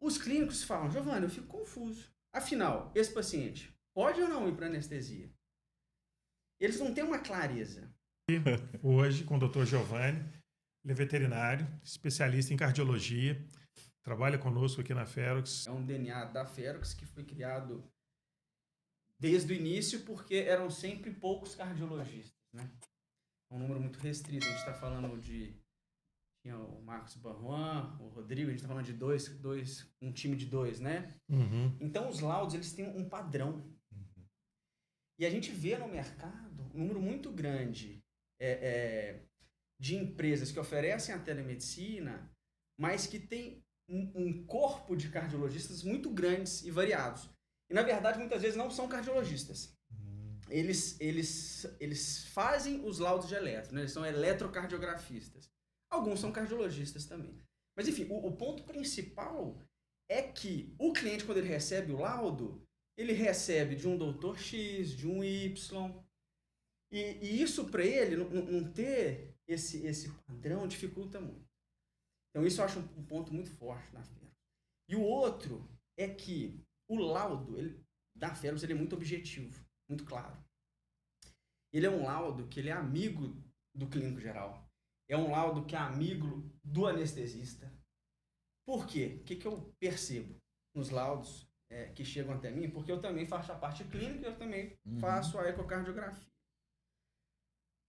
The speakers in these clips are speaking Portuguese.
Os clínicos falam, Giovanni, eu fico confuso. Afinal, esse paciente pode ou não ir para anestesia? Eles não têm uma clareza. Hoje, com o Dr. Giovanni, ele é veterinário, especialista em cardiologia, trabalha conosco aqui na Ferox. É um DNA da Ferox que foi criado desde o início porque eram sempre poucos cardiologistas, né? Um número muito restrito. A gente está falando de... Tinha o Marcos Barruan, o Rodrigo, a gente está falando de um time de dois, né? Uhum. Então, os laudos, eles têm um padrão. E a gente vê no mercado um número muito grande de empresas que oferecem a telemedicina, mas que tem um corpo de cardiologistas muito grandes e variados. E, na verdade, muitas vezes não são cardiologistas. Eles fazem os laudos de eletro, né? Eles são eletrocardiografistas. Alguns são cardiologistas também. Mas, enfim, o ponto principal é que o cliente, quando ele recebe o laudo, ele recebe de um doutor X, de um Y. E isso, para ele, não ter esse padrão, dificulta muito. Então, isso eu acho um ponto muito forte na Ferox. E o outro é que o laudo da Ferox ele é muito objetivo, muito claro. Ele é um laudo que ele é amigo do clínico geral. É um laudo que é amigo do anestesista. Por quê? O que eu percebo nos laudos que chegam até mim? Porque eu também faço a parte clínica e eu também faço a ecocardiografia.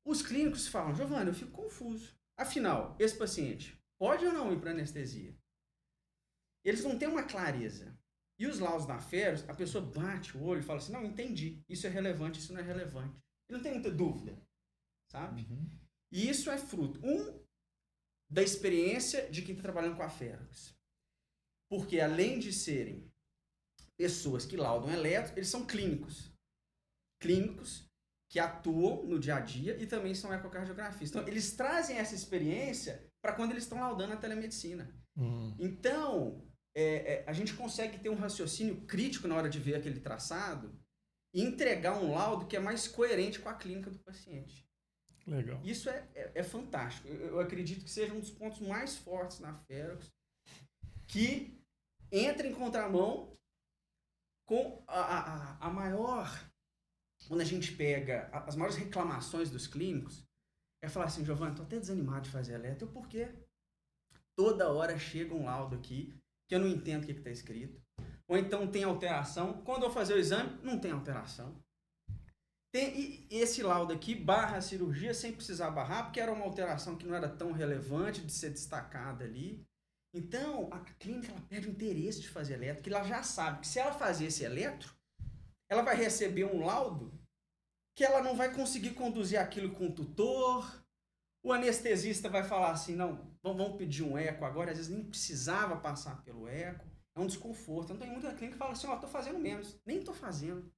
Os clínicos falam, Giovanni, eu fico confuso. Afinal, esse paciente pode ou não ir para anestesia? Eles não têm uma clareza. E os laudos da Ferox, a pessoa bate o olho e fala assim, não, entendi, isso é relevante, isso não é relevante. E não tem muita dúvida, sabe? E isso é fruto, da experiência de quem está trabalhando com a Ferox. Porque além de serem pessoas que laudam eletro, eles são clínicos. Clínicos que atuam no dia a dia e também são ecocardiografistas. Então, eles trazem essa experiência para quando eles estão laudando a telemedicina. Então, a gente consegue ter um raciocínio crítico na hora de ver aquele traçado e entregar um laudo que é mais coerente com a clínica do paciente. Legal. Isso é fantástico. Eu acredito que seja um dos pontos mais fortes na Ferox, que entra em contramão com a maior... Quando a gente pega as maiores reclamações dos clínicos, é falar assim, Giovanni, tô até desanimado de fazer eletro, porque toda hora chega um laudo aqui que eu não entendo o que está escrito. Ou então tem alteração. Quando eu fazer o exame, não tem alteração. Tem esse laudo aqui, barra a cirurgia, sem precisar barrar, porque era uma alteração que não era tão relevante de ser destacada ali. Então, a clínica ela perde o interesse de fazer eletro, porque ela já sabe que se ela fazer esse eletro, ela vai receber um laudo que ela não vai conseguir conduzir aquilo com o tutor. O anestesista vai falar assim, não, vamos pedir um eco agora, às vezes nem precisava passar pelo eco. É um desconforto. Então tem muita clínica que fala assim, ó, tô fazendo menos, nem tô fazendo.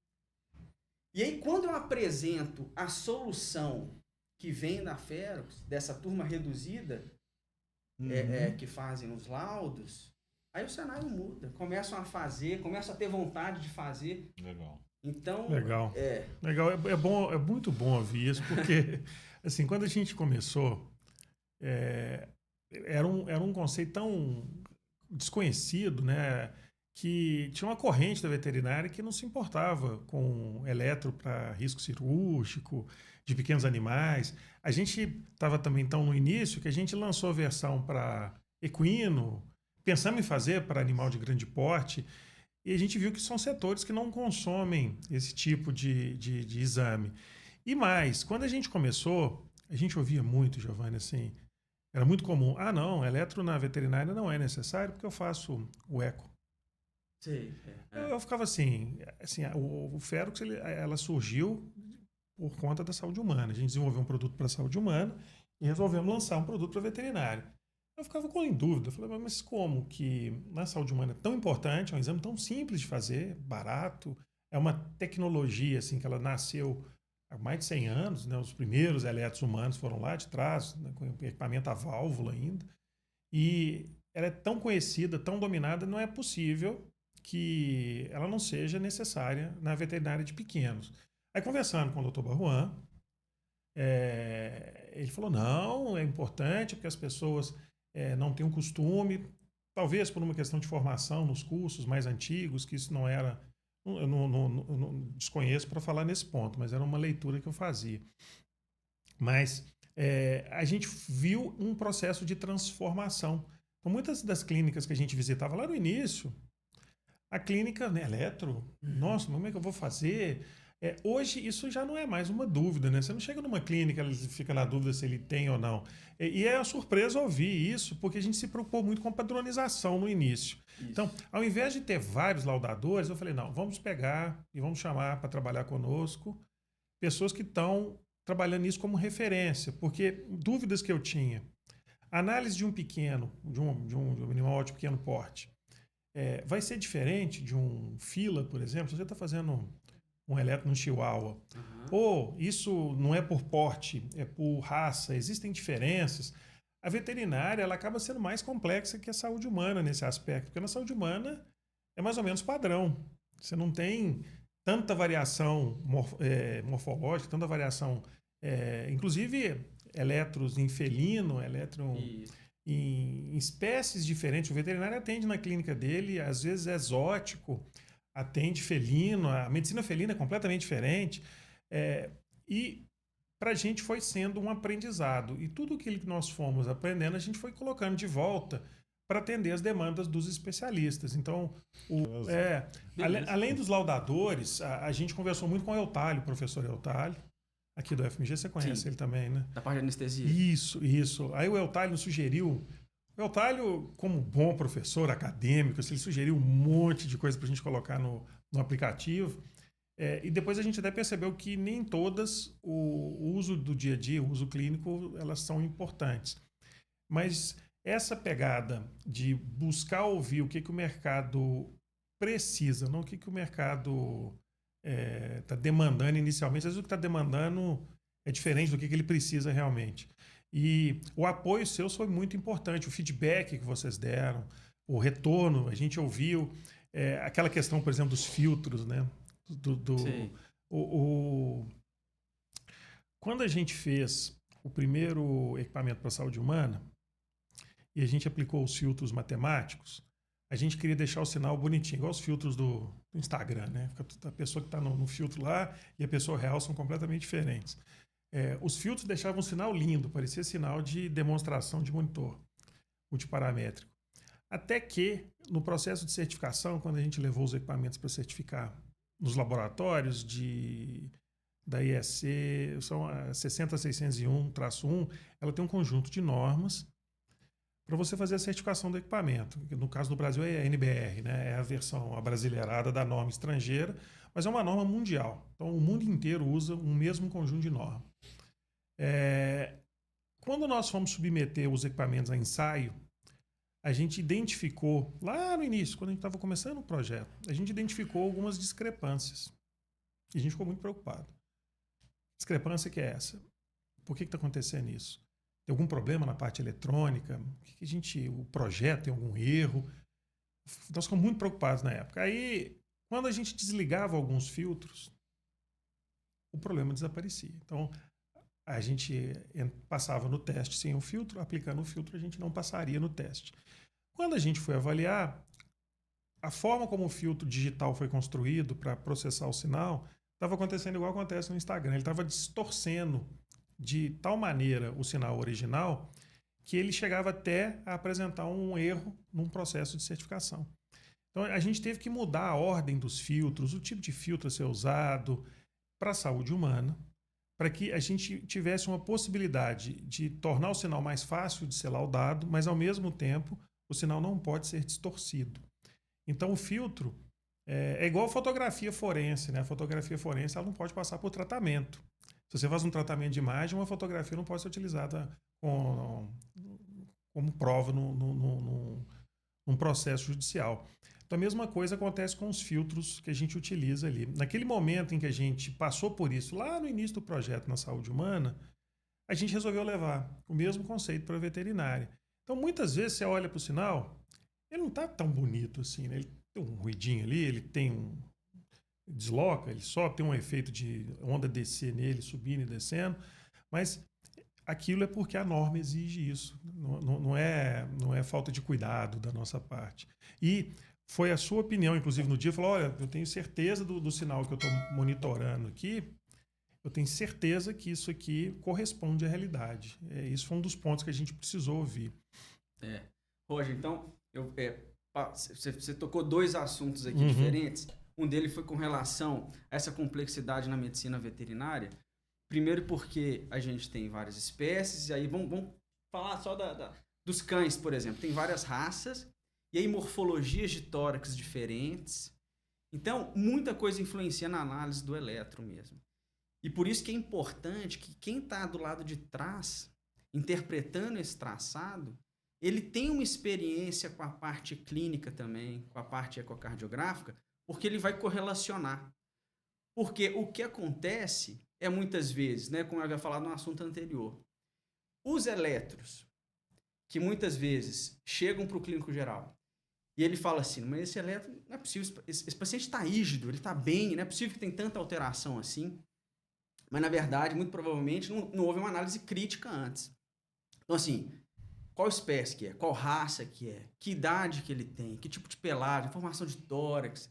E aí quando eu apresento a solução que vem da Ferox, dessa turma reduzida, que fazem os laudos, aí o cenário muda. Começam a fazer, começam a ter vontade de fazer. Legal. Então, Legal. Legal. É bom, é muito bom ouvir isso, porque assim, quando a gente começou, era um conceito tão desconhecido, né? Que tinha uma corrente da veterinária que não se importava com eletro para risco cirúrgico, de pequenos animais. A gente estava também tão no início que a gente lançou a versão para equino, pensamos em fazer para animal de grande porte, e a gente viu que são setores que não consomem esse tipo de exame. E mais, quando a gente começou, a gente ouvia muito, Giovanni, assim, era muito comum, não, eletro na veterinária não é necessário porque eu faço o eco. Sim, Eu ficava assim o Ferox ela surgiu por conta da saúde humana. A gente desenvolveu um produto para a saúde humana e resolvemos lançar um produto para veterinário. Eu ficava em dúvida, eu falei, mas como que na saúde humana é tão importante, é um exame tão simples de fazer, barato, é uma tecnologia assim que ela nasceu há mais de 100 anos, né? Os primeiros eletros humanos foram lá de trás, né? Com equipamento a válvula ainda, e ela é tão conhecida, tão dominada, não é possível que ela não seja necessária na veterinária de pequenos. Aí conversando com o Dr. Barruan, ele falou, não, é importante porque as pessoas não têm um costume. talvez por uma questão de formação nos cursos mais antigos, que isso não era. Eu não desconheço para falar nesse ponto, mas era uma leitura que eu fazia. Mas a gente viu um processo de transformação. Então, muitas das clínicas que a gente visitava lá no início, a clínica, né, eletro, nossa, como é que eu vou fazer? Hoje isso já não é mais uma dúvida, né? Você não chega numa clínica e fica na dúvida se ele tem ou não. E é uma surpresa ouvir isso, porque a gente se preocupou muito com padronização no início. Isso. Então, ao invés de ter vários laudadores, eu falei, não, vamos pegar e vamos chamar para trabalhar conosco pessoas que estão trabalhando nisso como referência, porque dúvidas que eu tinha, análise de um pequeno, de um animal de pequeno porte, vai ser diferente de um fila, por exemplo, se você está fazendo um eletro no chihuahua, ou isso não é por porte, é por raça, existem diferenças. A veterinária ela acaba sendo mais complexa que a saúde humana nesse aspecto, porque na saúde humana é mais ou menos padrão. Você não tem tanta variação morfológica, tanta variação, inclusive eletros em felino, em espécies diferentes. O veterinário atende na clínica dele, às vezes é exótico, atende felino, a medicina felina é completamente diferente. E para a gente foi sendo um aprendizado. E tudo aquilo que nós fomos aprendendo, a gente foi colocando de volta para atender as demandas dos especialistas. Então, além dos laudadores, a gente conversou muito com o Eutálio, o professor Eutálio, aqui do FMG, você conhece Sim. Ele também, né? Da parte de anestesia. Isso. Aí o Eutálio nos sugeriu. O Eutálio, como bom professor acadêmico, ele sugeriu um monte de coisa para a gente colocar no aplicativo. E depois a gente até percebeu que nem todas o uso do dia a dia, o uso clínico, elas são importantes. Mas essa pegada de buscar ouvir o que o mercado precisa, não o que o mercado está demandando inicialmente. Às vezes o que está demandando é diferente do que ele precisa realmente. E o apoio seu foi muito importante, o feedback que vocês deram, o retorno, a gente ouviu aquela questão, por exemplo, dos filtros, né? Quando a gente fez o primeiro equipamento para a saúde humana e a gente aplicou os filtros matemáticos, a gente queria deixar o sinal bonitinho, igual os filtros do Instagram, né? A pessoa que está no filtro lá e a pessoa real são completamente diferentes. Os filtros deixavam um sinal lindo, parecia sinal de demonstração de monitor multiparamétrico. Até que, no processo de certificação, quando a gente levou os equipamentos para certificar nos laboratórios da IEC, são a 60601-1, ela tem um conjunto de normas para você fazer a certificação do equipamento. No caso do Brasil é a NBR, né? É a versão abrasileirada da norma estrangeira, mas é uma norma mundial. Então o mundo inteiro usa um mesmo conjunto de normas. Quando nós fomos submeter os equipamentos a ensaio, a gente identificou, lá no início, quando a gente estava começando o projeto, a gente identificou algumas discrepâncias. E a gente ficou muito preocupado. Discrepância que é essa? Por que está acontecendo isso? Tem algum problema na parte eletrônica? O projeto tem algum erro? Nós ficamos muito preocupados na época. Aí, quando a gente desligava alguns filtros, o problema desaparecia. Então, a gente passava no teste sem o filtro, aplicando o filtro, a gente não passaria no teste. Quando a gente foi avaliar, a forma como o filtro digital foi construído para processar o sinal estava acontecendo igual acontece no Instagram. Ele estava distorcendo de tal maneira o sinal original que ele chegava até a apresentar um erro num processo de certificação. Então, a gente teve que mudar a ordem dos filtros, o tipo de filtro a ser usado para a saúde humana, para que a gente tivesse uma possibilidade de tornar o sinal mais fácil de ser laudado, mas, ao mesmo tempo, o sinal não pode ser distorcido. Então, o filtro é igual a fotografia forense, né? A fotografia forense ela não pode passar por tratamento. Se você faz um tratamento de imagem, uma fotografia não pode ser utilizada como prova num processo judicial. Então, a mesma coisa acontece com os filtros que a gente utiliza ali. Naquele momento em que a gente passou por isso, lá no início do projeto na saúde humana, a gente resolveu levar o mesmo conceito para a veterinária. Então, muitas vezes você olha para o sinal, ele não está tão bonito assim, né? Ele tem um ruidinho ali, ele tem desloca, ele só tem um efeito de onda descer nele, subindo e descendo, mas aquilo é porque a norma exige isso. Não é falta de cuidado da nossa parte. E foi a sua opinião, inclusive, no dia, falou, olha, eu tenho certeza do sinal que eu estou monitorando aqui, eu tenho certeza que isso aqui corresponde à realidade. Isso foi um dos pontos que a gente precisou ouvir. Roger, então, você tocou 2 assuntos aqui diferentes. Um deles foi com relação a essa complexidade na medicina veterinária. Primeiro porque a gente tem várias espécies, e aí vamos falar só dos cães, por exemplo. Tem várias raças, e aí morfologias de tórax diferentes. Então, muita coisa influencia na análise do eletro mesmo. E por isso que é importante que quem está do lado de trás, interpretando esse traçado, ele tem uma experiência com a parte clínica também, com a parte ecocardiográfica, porque ele vai correlacionar. Porque o que acontece é muitas vezes, né, como eu havia falado no assunto anterior, os eletros, que muitas vezes chegam para o clínico geral, e ele fala assim, mas esse eletro, não é possível, esse paciente está rígido, ele está bem, não é possível que tenha tanta alteração assim. Mas, na verdade, muito provavelmente, não houve uma análise crítica antes. Então, assim, qual espécie que é? Qual raça que é? Que idade que ele tem? Que tipo de pelagem? Formação de tórax?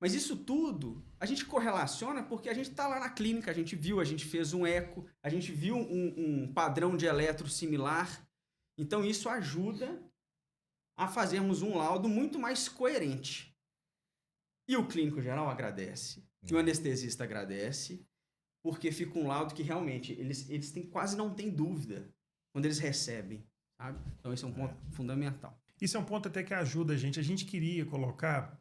Mas isso tudo, a gente correlaciona porque a gente está lá na clínica, a gente viu, a gente fez um eco, a gente viu um padrão de eletro similar. Então, isso ajuda a fazermos um laudo muito mais coerente. E o clínico geral agradece, e o anestesista agradece, porque fica um laudo que realmente eles quase não têm dúvida quando eles recebem, sabe? Então esse é um ponto fundamental. Isso é um ponto até que ajuda a gente. A gente queria colocar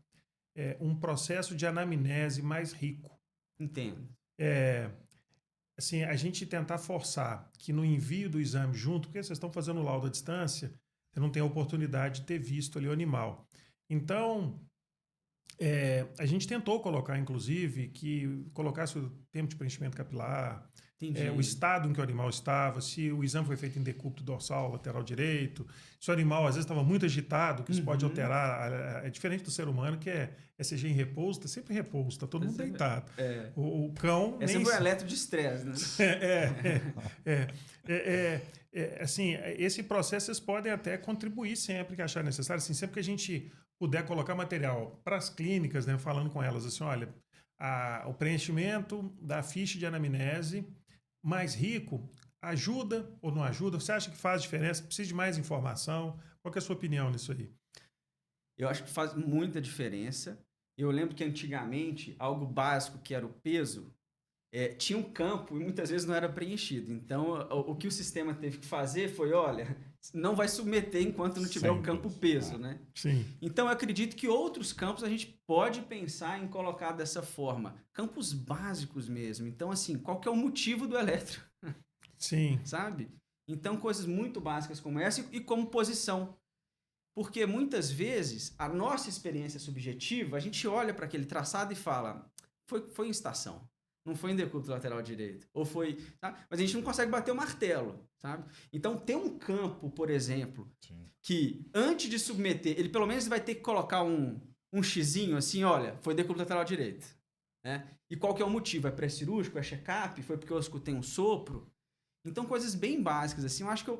um processo de anamnese mais rico. Entendo. Assim, a gente tentar forçar que no envio do exame junto, porque vocês estão fazendo o laudo à distância, você não tem a oportunidade de ter visto ali o animal. Então, a gente tentou colocar, inclusive, que colocasse o tempo de preenchimento capilar, o estado em que o animal estava, se o exame foi feito em decúbito dorsal, lateral direito, se o animal às vezes estava muito agitado, que isso pode alterar. É diferente do ser humano, que é ECG em repouso, está sempre em repouso, está todo mundo deitado. O cão... É sempre um eletro de estresse, né? Assim, esse processo vocês podem até contribuir sempre que achar necessário, assim, sempre que a gente puder colocar material para as clínicas, né, falando com elas assim, olha, o preenchimento da ficha de anamnese mais rico ajuda ou não ajuda? Você acha que faz diferença? Precisa de mais informação? Qual que é a sua opinião nisso aí? Eu acho que faz muita diferença. Eu lembro que antigamente, algo básico que era o peso, tinha um campo e muitas vezes não era preenchido. Então, o que o sistema teve que fazer foi, olha, não vai submeter enquanto não tiver o campo peso, né? Sim. Então, eu acredito que outros campos a gente pode pensar em colocar dessa forma. Campos básicos mesmo. Então, assim, qual que é o motivo do eletro? Sim. Sabe? Então, coisas muito básicas como essa e como posição. Porque muitas vezes, a nossa experiência subjetiva, a gente olha para aquele traçado e fala, foi em estação. Não foi em decúbito lateral direito. Ou foi. Sabe? Mas a gente não consegue bater o martelo, sabe? Então, ter um campo, por exemplo, que antes de submeter, ele pelo menos vai ter que colocar um xizinho assim, olha, foi decúbito lateral direito. Né? E qual que é o motivo? É pré-cirúrgico? É check-up? Foi porque eu escutei um sopro? Então, coisas bem básicas, assim, eu acho que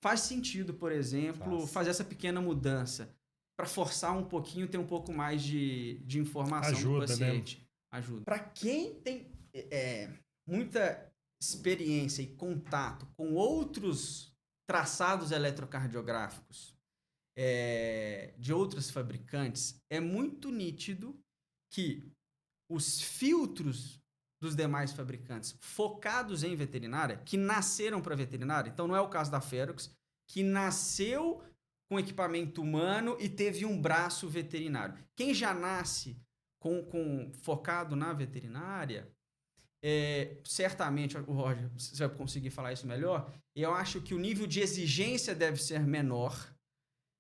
faz sentido, por exemplo, fazer essa pequena mudança para forçar um pouquinho, ter um pouco mais de informação do paciente. Né? Ajuda. Para quem tem muita experiência e contato com outros traçados eletrocardiográficos de outros fabricantes, é muito nítido que os filtros dos demais fabricantes focados em veterinária, que nasceram para veterinária, então não é o caso da Ferox, que nasceu com equipamento humano e teve um braço veterinário. Quem já nasce focado na veterinária, certamente, o Roger, você vai conseguir falar isso melhor, eu acho que o nível de exigência deve ser menor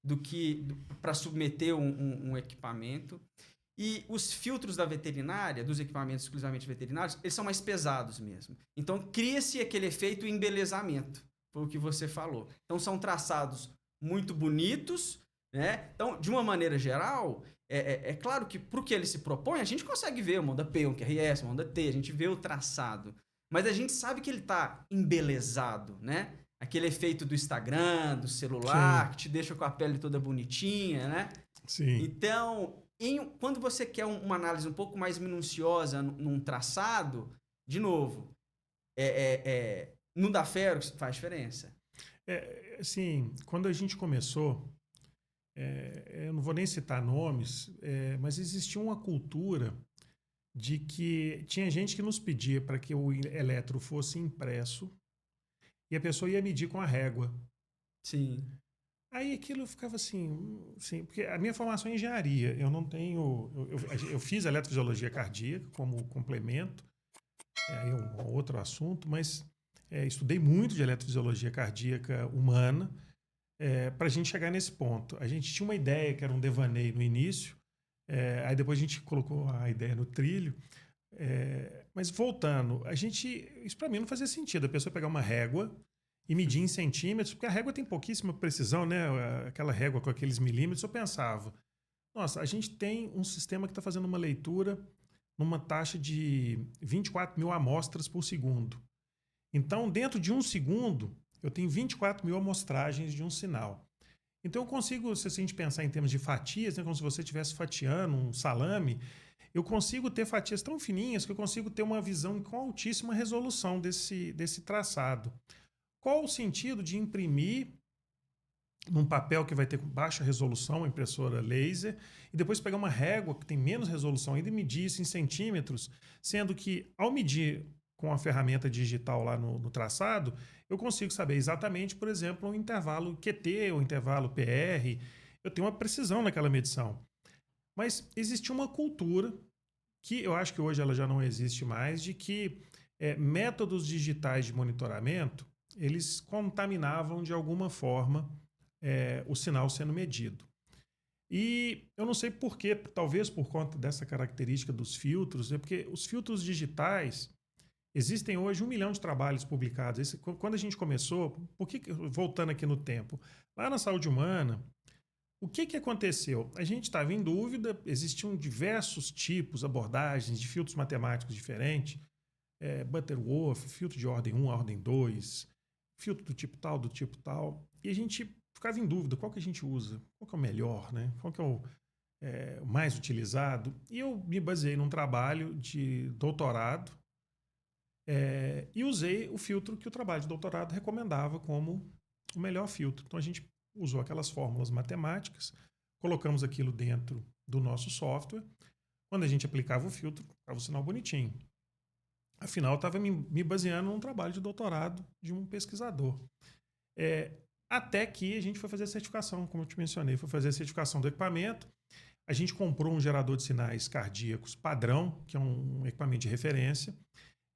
do que para submeter um equipamento. E os filtros da veterinária, dos equipamentos exclusivamente veterinários, eles são mais pesados mesmo. Então, cria-se aquele efeito embelezamento, foi o que você falou. Então, são traçados muito bonitos, né? Então, de uma maneira geral, é claro que para o que ele se propõe, a gente consegue ver uma onda P, um QRS, uma onda T, a gente vê o traçado. mas a gente sabe que ele está embelezado, né? Aquele efeito do Instagram, do celular, que te deixa com a pele toda bonitinha, né? Sim. Então, quando você quer uma análise um pouco mais minuciosa num traçado, de novo, no da Fero faz diferença. Assim, quando a gente começou, eu não vou nem citar nomes, mas existia uma cultura de que tinha gente que nos pedia para que o eletro fosse impresso e a pessoa ia medir com a régua. Sim. Aí aquilo ficava assim, porque a minha formação é engenharia, eu não tenho. Eu fiz eletrofisiologia cardíaca como complemento, aí é um outro assunto, mas estudei muito de eletrofisiologia cardíaca humana para a gente chegar nesse ponto. A gente tinha uma ideia que era um devaneio no início, aí depois a gente colocou a ideia no trilho. Mas voltando, isso para mim não fazia sentido. A pessoa pegar uma régua e medir em centímetros, porque a régua tem pouquíssima precisão, né? Aquela régua com aqueles milímetros. Eu pensava, nossa, a gente tem um sistema que está fazendo uma leitura numa taxa de 24 mil amostras por segundo. Então, dentro de um segundo, eu tenho 24 mil amostragens de um sinal. Então, eu consigo, se a gente pensar em termos de fatias, né, como se você estivesse fatiando um salame, eu consigo ter fatias tão fininhas que eu consigo ter uma visão com altíssima resolução desse traçado. Qual o sentido de imprimir num papel que vai ter baixa resolução, uma impressora laser, e depois pegar uma régua que tem menos resolução ainda e medir isso em centímetros, sendo que ao medir com a ferramenta digital lá no traçado, eu consigo saber exatamente, por exemplo, um intervalo QT ou intervalo PR, eu tenho uma precisão naquela medição. Mas existia uma cultura, que eu acho que hoje ela já não existe mais, de que métodos digitais de monitoramento, eles contaminavam de alguma forma o sinal sendo medido. E eu não sei por quê, talvez por conta dessa característica dos filtros, porque os filtros digitais, existem hoje 1 milhão de trabalhos publicados. Quando a gente começou, voltando aqui no tempo, lá na saúde humana, o que aconteceu? A gente estava em dúvida, existiam diversos tipos, abordagens de filtros matemáticos diferentes, Butterworth, filtro de ordem 1, ordem 2, filtro do tipo tal, e a gente ficava em dúvida qual que a gente usa, qual que é o melhor, né? Qual que é o mais utilizado. E eu me baseei num trabalho de doutorado e usei o filtro que o trabalho de doutorado recomendava como o melhor filtro. Então a gente usou aquelas fórmulas matemáticas, colocamos aquilo dentro do nosso software. Quando a gente aplicava o filtro, estava o sinal bonitinho. Afinal, estava me baseando num trabalho de doutorado de um pesquisador. Até que a gente foi fazer a certificação, como eu te mencionei, foi fazer a certificação do equipamento. A gente comprou um gerador de sinais cardíacos padrão, que é um equipamento de referência,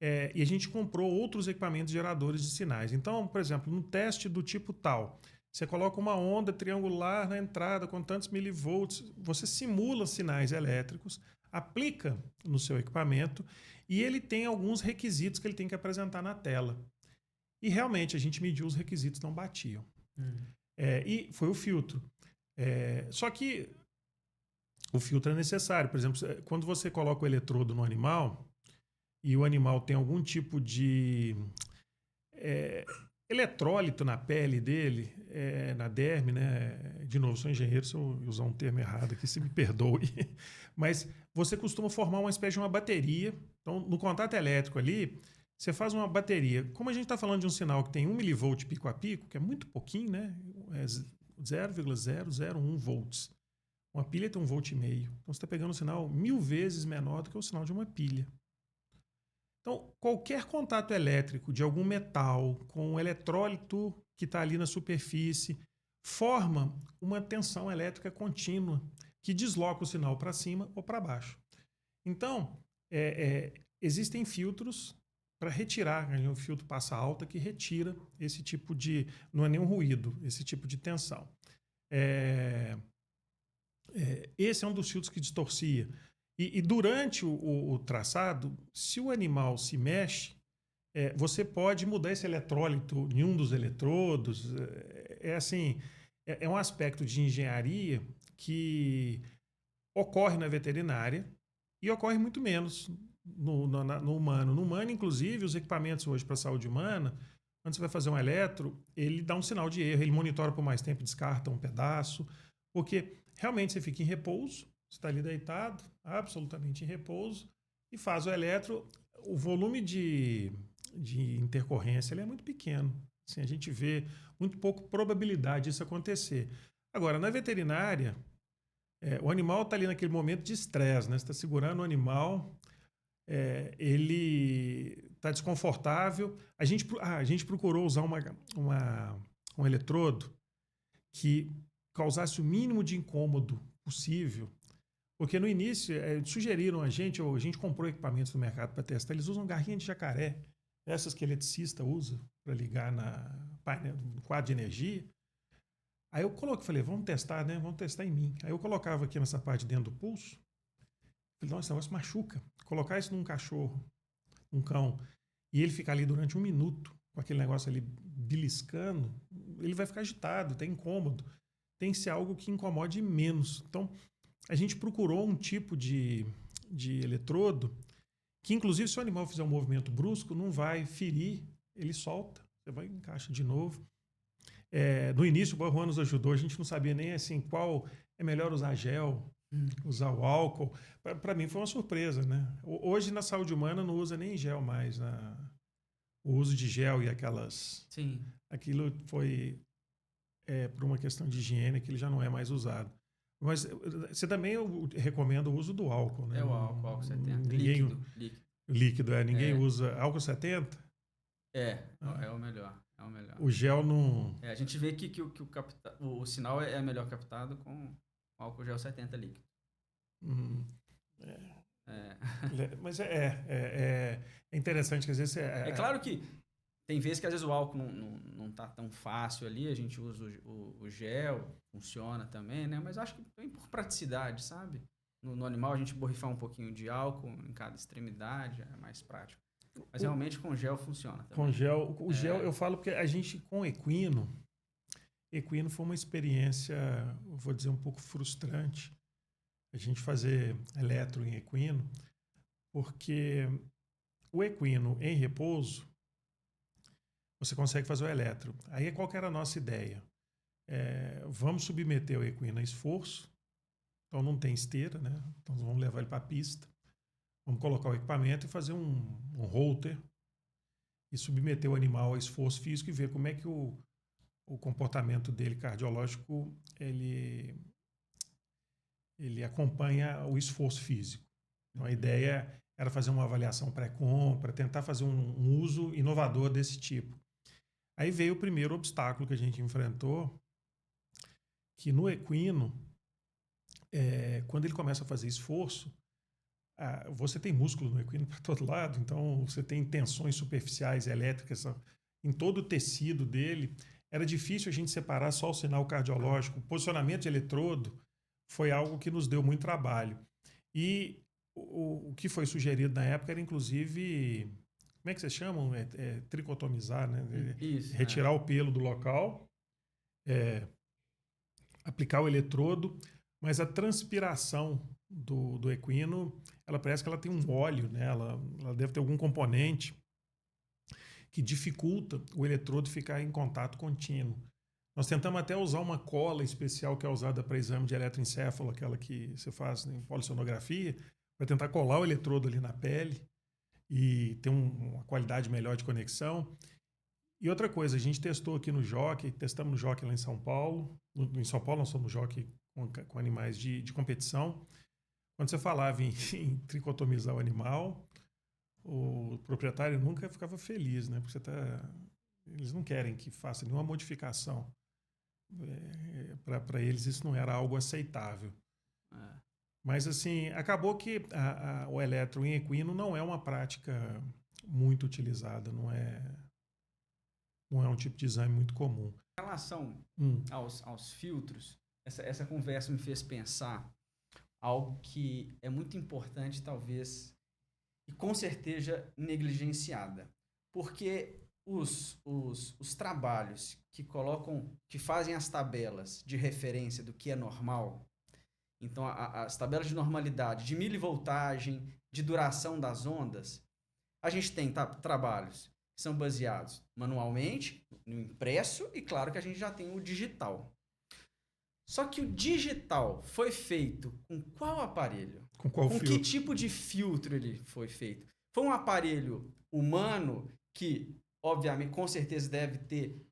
e a gente comprou outros equipamentos geradores de sinais. Então, por exemplo, no teste do tipo tal, você coloca uma onda triangular na entrada com tantos milivolts, você simula sinais elétricos, aplica no seu equipamento e ele tem alguns requisitos que ele tem que apresentar na tela. E realmente a gente mediu os requisitos, não batiam. E foi o filtro. Só que o filtro é necessário. Por exemplo, quando você coloca o eletrodo no animal e o animal tem algum tipo de eletrólito na pele dele, na derme, né? De novo, sou engenheiro, se eu usar um termo errado aqui, se me perdoe. Mas você costuma formar uma espécie de uma bateria. Então, no contato elétrico ali, você faz uma bateria. Como a gente está falando de um sinal que tem 1 milivolt pico a pico, que é muito pouquinho, né? 0,001 volts. Uma pilha tem 1,5 volt. Então, você está pegando um sinal 1000 vezes menor do que o sinal de uma pilha. Então, qualquer contato elétrico de algum metal com um eletrólito que está ali na superfície forma uma tensão elétrica contínua que desloca o sinal para cima ou para baixo. Então, existem filtros para retirar, o filtro passa alta que retira esse tipo de, não é nenhum ruído, esse tipo de tensão. Esse é um dos filtros que distorcia. E durante o traçado, se o animal se mexe, você pode mudar esse eletrólito em um dos eletrodos. É um aspecto de engenharia que ocorre na veterinária, e ocorre muito menos no humano. No humano, inclusive, os equipamentos hoje para a saúde humana, quando você vai fazer um eletro, ele dá um sinal de erro, ele monitora por mais tempo, descarta um pedaço, porque realmente você fica em repouso, você está ali deitado, absolutamente em repouso, e faz o eletro, o volume de intercorrência ele é muito pequeno. Assim, a gente vê muito pouco probabilidade disso acontecer. Agora, na veterinária, o animal está ali naquele momento de estresse, né? Você está segurando o animal, ele está desconfortável. A gente procurou usar um eletrodo que causasse o mínimo de incômodo possível, porque no início sugeriram ou a gente comprou equipamentos no mercado para testar, eles usam garrinha de jacaré, essas que eletricista usa para ligar no quadro de energia. Aí eu falei, vamos testar, né? Vamos testar em mim. Aí eu colocava aqui nessa parte dentro do pulso, falei, nossa, esse negócio machuca. Colocar isso num cachorro, um cão, e ele ficar ali durante 1 minuto, com aquele negócio ali beliscando, ele vai ficar agitado, tem incômodo. Tem que ser algo que incomode menos. Então, a gente procurou um tipo de eletrodo que, inclusive, se o animal fizer um movimento brusco, não vai ferir, ele solta, você vai e encaixa de novo. No início, o Juan nos ajudou, a gente não sabia nem assim qual é melhor usar gel, usar o álcool. Para mim foi uma surpresa, né? Hoje na saúde humana não usa nem gel mais, né? O uso de gel e aquelas... Sim. Aquilo foi por uma questão de higiene que ele já não é mais usado. Mas você também recomenda o uso do álcool, né? O álcool 70. Líquido. Líquido, ninguém usa álcool 70? É o melhor. É o melhor. O gel não... a gente vê que o sinal é melhor captado com álcool gel 70 líquido. Mas é interessante que às vezes... É claro que tem vezes que às vezes o álcool não tá tão fácil ali, a gente usa o gel, funciona também, né? Mas acho que vem por praticidade, sabe? No animal a gente borrifar um pouquinho de álcool em cada extremidade, é mais prático. Mas realmente com gel funciona também. Com gel, o gel eu falo porque a gente com equino foi uma experiência, eu vou dizer, um pouco frustrante. A gente fazer eletro em equino, porque o equino em repouso, você consegue fazer o eletro. Aí qual que era a nossa ideia? Vamos submeter o equino a esforço, então não tem esteira, né? Então vamos levar ele para a pista, vamos colocar o equipamento e fazer um holter e submeter o animal a esforço físico e ver como é que o comportamento dele cardiológico ele acompanha o esforço físico. Então a ideia era fazer uma avaliação pré-compra, tentar fazer um uso inovador desse tipo. Aí veio o primeiro obstáculo que a gente enfrentou, que no equino, quando ele começa a fazer esforço, você tem músculo no equino para todo lado, então você tem tensões superficiais elétricas em todo o tecido dele. Era difícil a gente separar só o sinal cardiológico. O posicionamento de eletrodo foi algo que nos deu muito trabalho. E o que foi sugerido na época era, inclusive, como é que vocês chamam? Tricotomizar, né? Isso, retirar o pelo do local, aplicar o eletrodo, mas a transpiração do equino, ela parece que ela tem um óleo, né? Ela deve ter algum componente que dificulta o eletrodo ficar em contato contínuo. Nós tentamos até usar uma cola especial que é usada para exame de eletroencefalo, aquela que você faz em polissonografia, para tentar colar o eletrodo ali na pele e ter uma qualidade melhor de conexão. E outra coisa, a gente testou aqui no Jockey, testamos no Jockey lá em São Paulo. Em São Paulo nós somos Jockey com animais de competição. Quando você falava em tricotomizar o animal, o proprietário nunca ficava feliz, né? Porque eles não querem que faça nenhuma modificação. Para eles isso não era algo aceitável. Mas assim, acabou que o eletro em equino não é uma prática muito utilizada, não é um tipo de exame muito comum. Em relação aos filtros, essa conversa me fez pensar algo que é muito importante, talvez, e com certeza negligenciada. Porque os trabalhos que fazem as tabelas de referência do que é normal, então as tabelas de normalidade, de milivoltagem, de duração das ondas, a gente tem trabalhos que são baseados manualmente, no impresso, e claro que a gente já tem o digital. Só que o digital foi feito com qual aparelho? Com qual Com filtro? que tipo de filtro ele foi feito? Foi um aparelho humano que, obviamente, com certeza deve ter...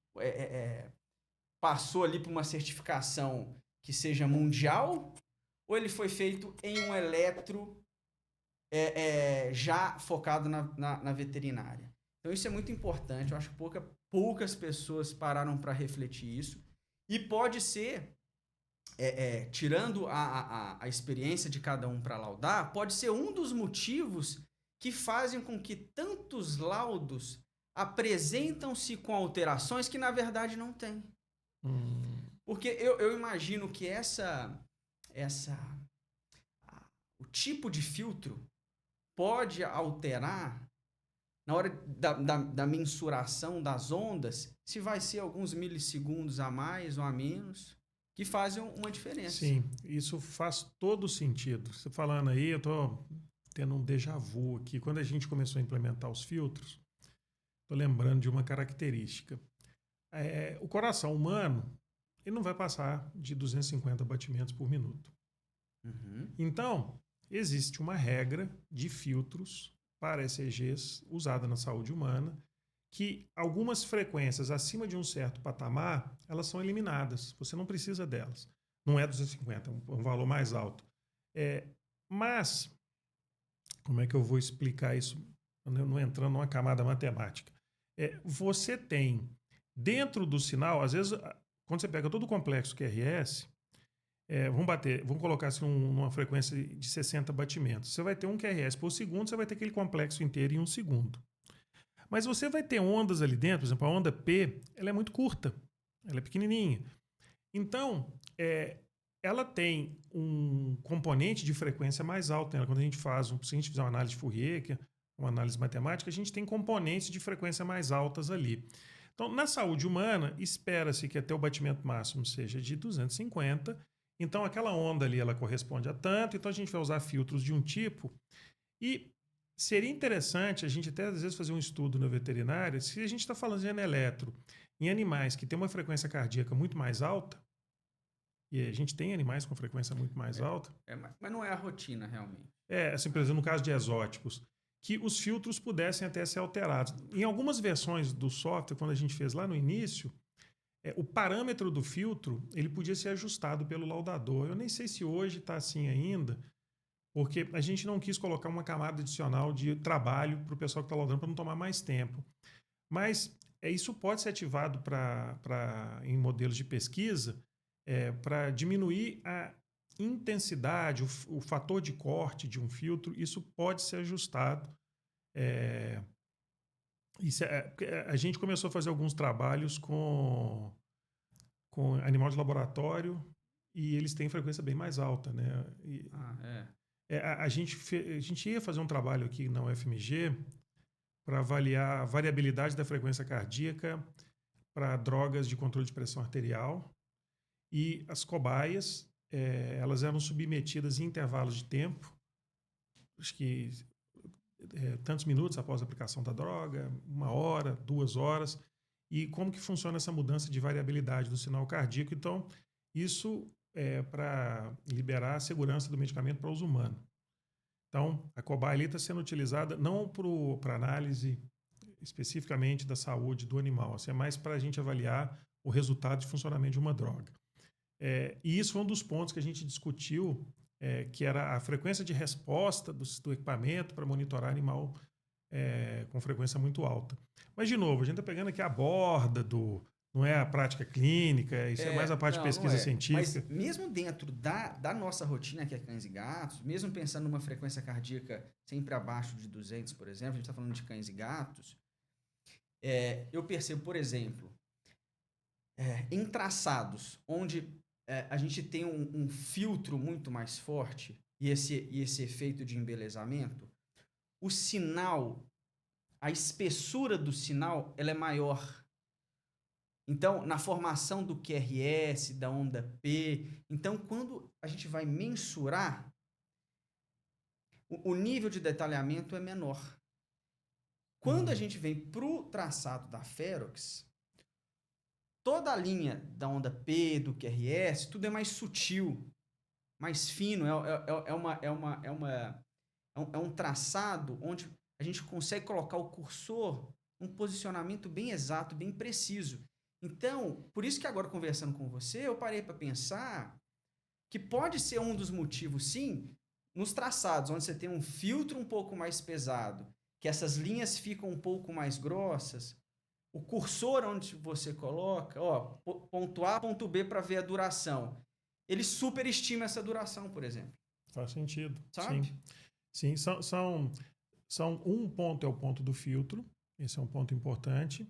passou ali por uma certificação que seja mundial? Ou ele foi feito em um eletro já focado na veterinária? Então isso é muito importante. Eu acho que poucas pessoas pararam para refletir isso. E pode ser... tirando a experiência de cada um para laudar, pode ser um dos motivos que fazem com que tantos laudos apresentam-se com alterações que na verdade não tem. Porque eu imagino que o tipo de filtro pode alterar na hora da mensuração das ondas, se vai ser alguns milissegundos a mais ou a menos, que fazem uma diferença. Sim, isso faz todo sentido. Você falando aí, eu estou tendo um déjà vu aqui. Quando a gente começou a implementar os filtros, estou lembrando de uma característica. O coração humano, ele não vai passar de 250 batimentos por minuto. Uhum. Então, existe uma regra de filtros para ECGs usada na saúde humana, que algumas frequências acima de um certo patamar, elas são eliminadas. Você não precisa delas. Não é 250, é um valor mais alto. Mas, como é que eu vou explicar isso? Não entrando numa camada matemática. Você tem, dentro do sinal, às vezes, quando você pega todo o complexo QRS, vamos colocar assim numa frequência de 60 batimentos. Você vai ter um QRS por segundo, você vai ter aquele complexo inteiro em um segundo. Mas você vai ter ondas ali dentro, por exemplo, a onda P, ela é muito curta, ela é pequenininha. Então, ela tem um componente de frequência mais alto nela. Quando a gente se a gente fizer uma análise de Fourier, que é uma análise matemática, a gente tem componentes de frequência mais altas ali. Então, na saúde humana, espera-se que até o batimento máximo seja de 250. Então, aquela onda ali, ela corresponde a tanto. Então, a gente vai usar filtros de um tipo. E seria interessante a gente até, às vezes, fazer um estudo na veterinária, se a gente está falando em eletro, em animais que têm uma frequência cardíaca muito mais alta, e a gente tem animais com frequência muito mais alta. Mas não é a rotina, realmente. Assim, por exemplo, no caso de exóticos, que os filtros pudessem até ser alterados. Em algumas versões do software, quando a gente fez lá no início, o parâmetro do filtro ele podia ser ajustado pelo laudador. Eu nem sei se hoje está assim ainda, porque a gente não quis colocar uma camada adicional de trabalho para o pessoal que está laudando para não tomar mais tempo. Mas isso pode ser ativado em modelos de pesquisa para diminuir a intensidade, o fator de corte de um filtro. Isso pode ser ajustado. A gente começou a fazer alguns trabalhos com animal de laboratório e eles têm frequência bem mais alta, né? A gente ia fazer um trabalho aqui na UFMG para avaliar a variabilidade da frequência cardíaca para drogas de controle de pressão arterial, e as cobaias elas eram submetidas em intervalos de tempo, acho que tantos minutos após a aplicação da droga, 1 hora, 2 horas, e como que funciona essa mudança de variabilidade do sinal cardíaco. Então, isso para liberar a segurança do medicamento para uso humano. Então, a cobaia ali está sendo utilizada não para análise especificamente da saúde do animal, assim, é mais para a gente avaliar o resultado de funcionamento de uma droga. E isso foi um dos pontos que a gente discutiu, que era a frequência de resposta do equipamento para monitorar animal com frequência muito alta. Mas, de novo, a gente está pegando aqui a borda não é a prática clínica, isso é mais a parte de pesquisa científica. Mas mesmo dentro da nossa rotina, que é cães e gatos, mesmo pensando numa frequência cardíaca sempre abaixo de 200, por exemplo, a gente está falando de cães e gatos, eu percebo, por exemplo, em traçados onde a gente tem um filtro muito mais forte e esse efeito de embelezamento, o sinal, a espessura do sinal, ela é maior. Então, na formação do QRS, da onda P. Então, quando a gente vai mensurar, o nível de detalhamento é menor. Quando a gente vem para o traçado da Ferox, toda a linha da onda P, do QRS, tudo é mais sutil, mais fino. É um traçado onde a gente consegue colocar o cursor num posicionamento bem exato, bem preciso. Então, por isso que agora, conversando com você, eu parei para pensar que pode ser um dos motivos, sim, nos traçados, onde você tem um filtro um pouco mais pesado, que essas linhas ficam um pouco mais grossas, o cursor onde você coloca, ó, ponto A, ponto B para ver a duração, ele superestima essa duração, por exemplo. Faz sentido. Sabe? Sim, um ponto é o ponto do filtro, esse é um ponto importante,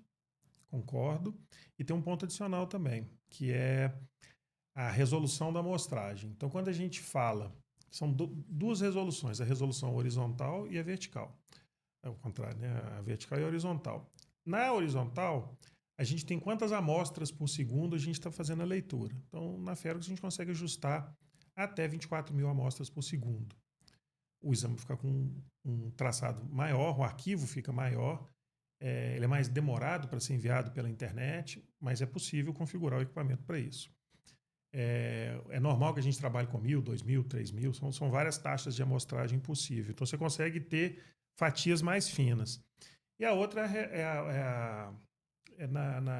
concordo. E tem um ponto adicional também, que é a resolução da amostragem. Então, quando a gente fala, são duas resoluções, a resolução horizontal e a vertical. É o contrário, né? A vertical e a horizontal. Na horizontal, a gente tem quantas amostras por segundo a gente está fazendo a leitura. Então, na Ferox, a gente consegue ajustar até 24 mil amostras por segundo. O exame fica com um traçado maior, o arquivo fica maior, ele é mais demorado para ser enviado pela internet, mas é possível configurar o equipamento para isso. É normal que a gente trabalhe com 1.000, 2.000, 3.000, são várias taxas de amostragem possível. Então você consegue ter fatias mais finas. E a outra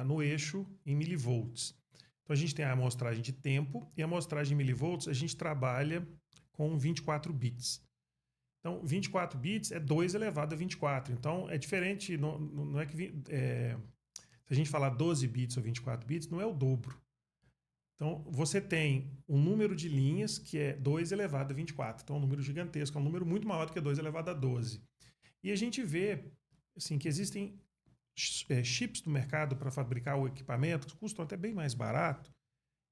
no eixo em milivolts. Então a gente tem a amostragem de tempo e a amostragem em milivolts a gente trabalha com 24 bits. Então, 24 bits é 2 elevado a 24. Então, é diferente, não é que... se a gente falar 12 bits ou 24 bits, não é o dobro. Então, você tem um número de linhas que é 2 elevado a 24. Então, é um número gigantesco, é um número muito maior do que 2 elevado a 12. E a gente vê assim, que existem chips no mercado para fabricar o equipamento que custam até bem mais barato,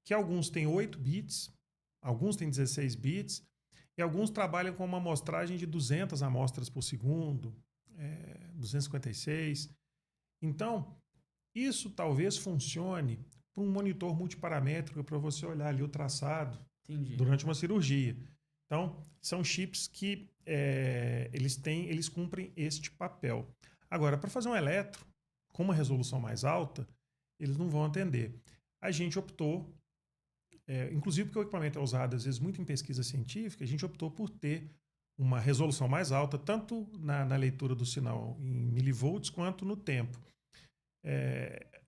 que alguns têm 8 bits, alguns têm 16 bits, e alguns trabalham com uma amostragem de 200 amostras por segundo, 256. Então, isso talvez funcione para um monitor multiparamétrico para você olhar ali o traçado. Entendi. Durante uma cirurgia. Então, são chips que eles cumprem este papel. Agora, para fazer um eletro com uma resolução mais alta, eles não vão atender. A gente optou, inclusive porque o equipamento é usado às vezes muito em pesquisa científica, a gente optou por ter uma resolução mais alta, tanto na leitura do sinal em milivolts quanto no tempo.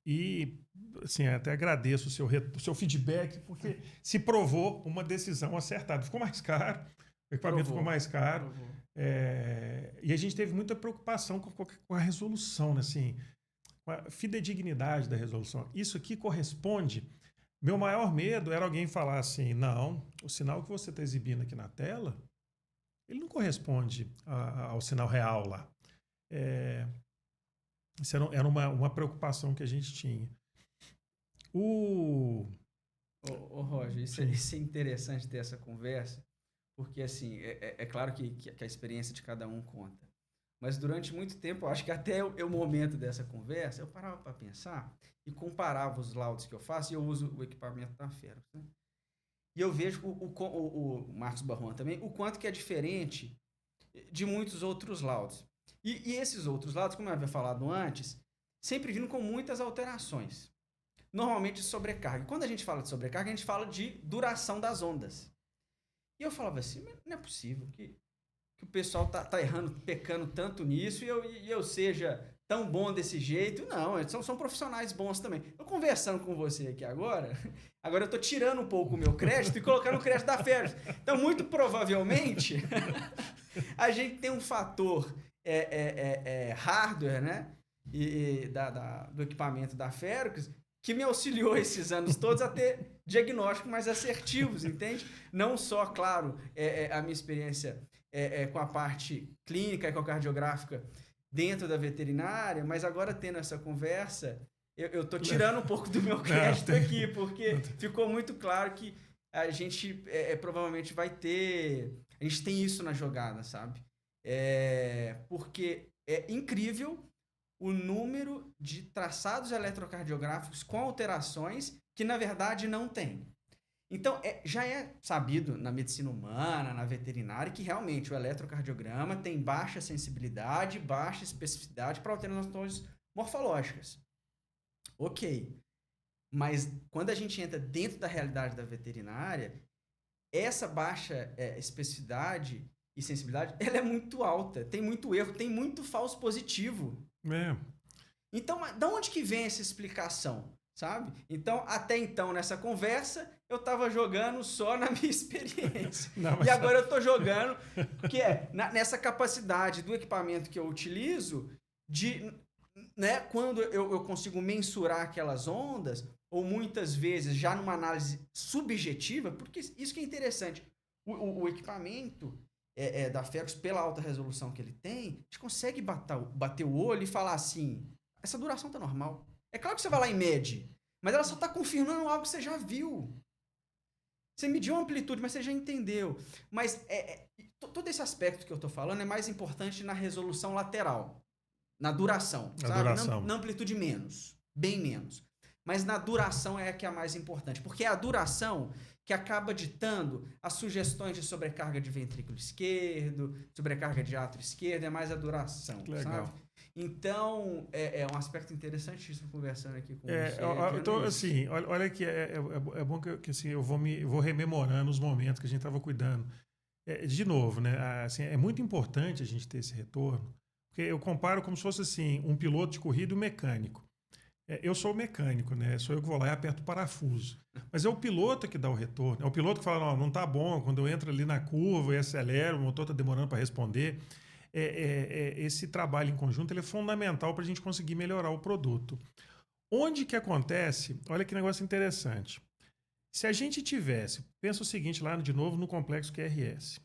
E assim, até agradeço o seu feedback, porque se provou uma decisão acertada. Ficou mais caro, o equipamento ficou mais caro. E a gente teve muita preocupação com a resolução, né? Assim, com a fidedignidade da resolução. Isso aqui corresponde... Meu maior medo era alguém falar assim, não, o sinal que você está exibindo aqui na tela, ele não corresponde ao sinal real lá. Isso era uma preocupação que a gente tinha. Roger, isso é interessante ter essa conversa, porque assim, é claro que a experiência de cada um conta. Mas durante muito tempo, eu acho que até o momento dessa conversa, eu parava para pensar e comparava os laudos que eu faço, e eu uso o equipamento da Ferox, né? E eu vejo o Marcos Barron também, o quanto que é diferente de muitos outros laudos. E esses outros laudos, como eu havia falado antes, sempre vindo com muitas alterações. Normalmente de sobrecarga. Quando a gente fala de sobrecarga, a gente fala de duração das ondas. E eu falava assim, mas não é possível que o pessoal tá errando, pecando tanto nisso e eu seja tão bom desse jeito. Não, são profissionais bons também. Eu conversando com você aqui agora eu tô tirando um pouco o meu crédito e colocando o crédito da Ferox. Então, muito provavelmente, a gente tem um fator hardware, né? Do equipamento da Ferox, que me auxiliou esses anos todos a ter diagnósticos mais assertivos, entende? Não só, claro, a minha experiência com a parte clínica, ecocardiográfica dentro da veterinária, mas agora tendo essa conversa, eu tô tirando um pouco do meu crédito aqui, porque ficou muito claro que a gente provavelmente vai ter... A gente tem isso na jogada, sabe? Porque é incrível o número de traçados eletrocardiográficos com alterações que, na verdade, não tem. Então, já é sabido na medicina humana, na veterinária, que realmente o eletrocardiograma tem baixa sensibilidade, baixa especificidade para alterações morfológicas. Ok. Mas quando a gente entra dentro da realidade da veterinária, essa baixa especificidade e sensibilidade, ela é muito alta, tem muito erro, tem muito falso positivo. Então, da onde que vem essa explicação, sabe? Então, até então, nessa conversa, eu estava jogando só na minha experiência. E agora eu estou jogando, que nessa capacidade do equipamento que eu utilizo, de, né, quando eu consigo mensurar aquelas ondas, ou muitas vezes já numa análise subjetiva, porque isso que é interessante. O equipamento da Ferrous, pela alta resolução que ele tem, a gente consegue bater o olho e falar assim, essa duração tá normal. É claro que você vai lá e mede, mas ela só tá confirmando algo que você já viu. Você mediu a amplitude, mas você já entendeu. Mas todo esse aspecto que eu tô falando é mais importante na resolução lateral, na duração, sabe? Duração. Na amplitude menos, bem menos. Mas na duração é a que é a mais importante, porque é a duração que acaba ditando as sugestões de sobrecarga de ventrículo esquerdo, sobrecarga de átrio esquerdo, é mais a duração, legal. sabe? Então, é um aspecto interessantíssimo conversando aqui com você. Então, assim, olha que é bom que assim, eu vou rememorando os momentos que a gente estava cuidando. De novo, né? Assim, é muito importante a gente ter esse retorno, porque eu comparo como se fosse assim, um piloto de corrida e um mecânico. Eu sou o mecânico, né? Sou eu que vou lá e aperto o parafuso. Mas é o piloto que dá o retorno. É o piloto que fala, não tá bom, quando eu entro ali na curva e acelero, o motor está demorando para responder. Esse trabalho em conjunto ele é fundamental para a gente conseguir melhorar o produto. Onde que acontece? Olha que negócio interessante. Se a gente tivesse, pensa o seguinte lá de novo no complexo QRS.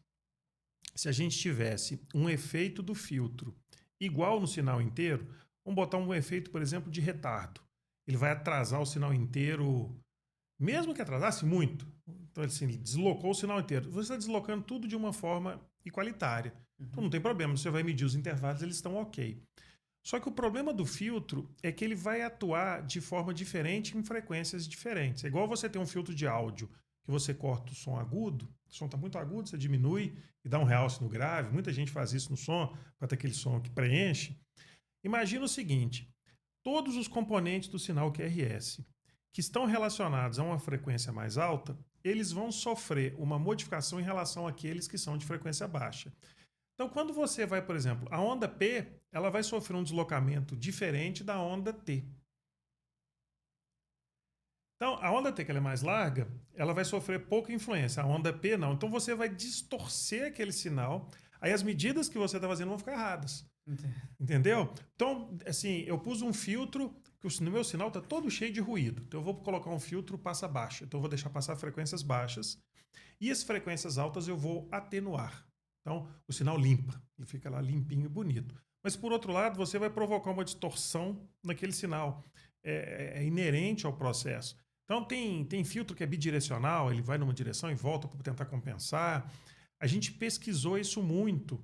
Se a gente tivesse um efeito do filtro igual no sinal inteiro, vamos botar um efeito, por exemplo, de retardo. Ele vai atrasar o sinal inteiro, mesmo que atrasasse muito. Então, assim, ele deslocou o sinal inteiro. Você está deslocando tudo de uma forma igualitária. Então, não tem problema. Você vai medir os intervalos, eles estão ok. Só que o problema do filtro é que ele vai atuar de forma diferente em frequências diferentes. É igual você ter um filtro de áudio que você corta o som agudo, o som está muito agudo, você diminui e dá um realce no grave. Muita gente faz isso no som, para ter aquele som que preenche. Imagina o seguinte, todos os componentes do sinal QRS que estão relacionados a uma frequência mais alta, eles vão sofrer uma modificação em relação àqueles que são de frequência baixa. Então, quando você vai, por exemplo, a onda P, ela vai sofrer um deslocamento diferente da onda T. Então, a onda T, que ela é mais larga, ela vai sofrer pouca influência. A onda P, não. Então, você vai distorcer aquele sinal. Aí, as medidas que você está fazendo vão ficar erradas. Entendeu? Então, assim, eu pus um filtro, que o meu sinal está todo cheio de ruído. Então, eu vou colocar um filtro passa baixa. Então, eu vou deixar passar frequências baixas. E as frequências altas eu vou atenuar. Então, o sinal limpa. Ele fica lá limpinho e bonito. Mas, por outro lado, você vai provocar uma distorção naquele sinal. É inerente ao processo. Então, tem filtro que é bidirecional, ele vai numa direção e volta para tentar compensar. A gente pesquisou isso muito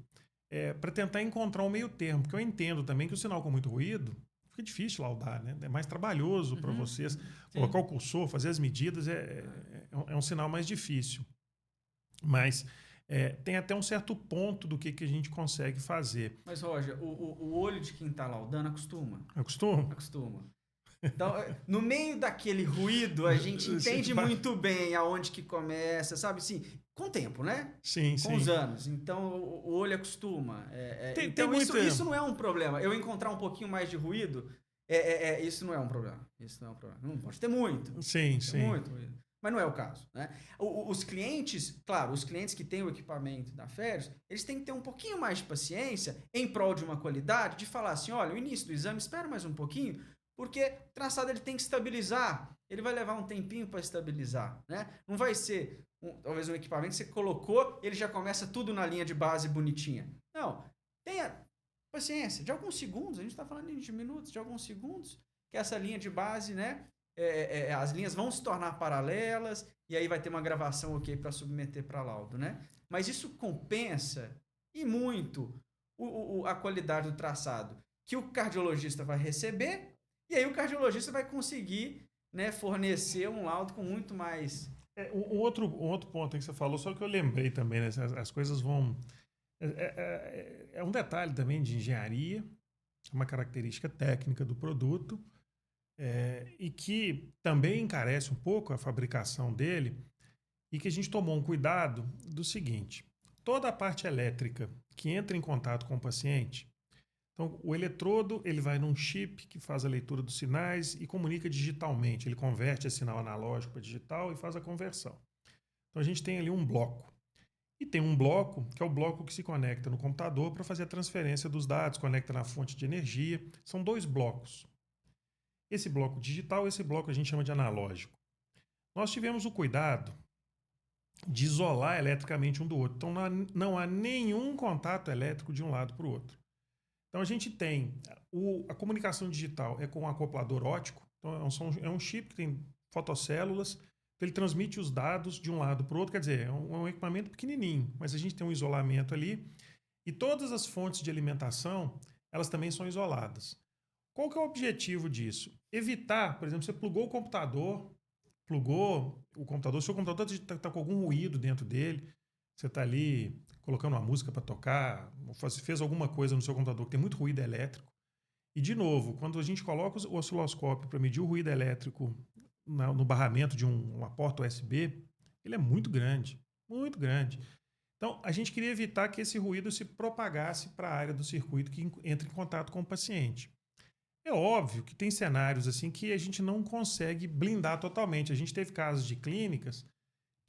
para tentar encontrar um meio termo, porque eu entendo também que o sinal com muito ruído fica difícil laudar, né? É mais trabalhoso para vocês. Colocar o cursor, fazer as medidas é um sinal mais difícil. Mas tem até um certo ponto do que a gente consegue fazer. Mas, Roger, o olho de quem está laudando acostuma. Acostuma? Acostuma. Então, no meio daquele ruído, a gente entende muito bem aonde que começa, sabe? Assim, com o tempo, né? Sim, com os anos. Então, o olho acostuma. Então, isso não é um problema. Eu encontrar um pouquinho mais de ruído, isso não é um problema. Isso não é um problema. Não pode ter muito. Sim. Muito ruído. Mas não é o caso, né? Os clientes, claro, os clientes que têm o equipamento da Ferrous, eles têm que ter um pouquinho mais de paciência em prol de uma qualidade, de falar assim, olha, o início do exame, espera mais um pouquinho, porque o traçado ele tem que estabilizar. Ele vai levar um tempinho para estabilizar, né? Não vai ser, talvez um equipamento que você colocou, ele já começa tudo na linha de base bonitinha. Não, tenha paciência. De alguns segundos, a gente está falando de minutos, de alguns segundos, que essa linha de base, né? As linhas vão se tornar paralelas e aí vai ter uma gravação ok para submeter para laudo, né? Mas isso compensa e muito a qualidade do traçado. que o cardiologista vai receber, e aí o cardiologista vai conseguir, né, fornecer um laudo com muito mais... Um outro ponto aí que você falou, só que eu lembrei também, né? As coisas vão... É um detalhe também de engenharia, uma característica técnica do produto, e que também encarece um pouco a fabricação dele, e que a gente tomou um cuidado do seguinte: toda a parte elétrica que entra em contato com o paciente, então o eletrodo ele vai num chip que faz a leitura dos sinais e comunica digitalmente, ele converte esse sinal analógico para digital e faz a conversão. Então a gente tem ali um bloco. E tem um bloco, que é o bloco que se conecta no computador para fazer a transferência dos dados, conecta na fonte de energia. São dois blocos. Esse bloco digital, esse bloco a gente chama de analógico. Nós tivemos o cuidado de isolar eletricamente um do outro. Então não há nenhum contato elétrico de um lado para o outro. Então a gente tem a comunicação digital é com um acoplador óptico. Então é um chip que tem fotocélulas. Ele transmite os dados de um lado para o outro, quer dizer, é um equipamento pequenininho, mas a gente tem um isolamento ali e todas as fontes de alimentação, elas também são isoladas. Qual que é o objetivo disso? Evitar, por exemplo, você plugou o computador, se o computador está com algum ruído dentro dele, você está ali colocando uma música para tocar, fez alguma coisa no seu computador que tem muito ruído elétrico. E, de novo, quando a gente coloca o osciloscópio para medir o ruído elétrico no barramento de uma porta USB, ele é muito grande, muito grande. Então, a gente queria evitar que esse ruído se propagasse para a área do circuito que entra em contato com o paciente. É óbvio que tem cenários assim que a gente não consegue blindar totalmente. A gente teve casos de clínicas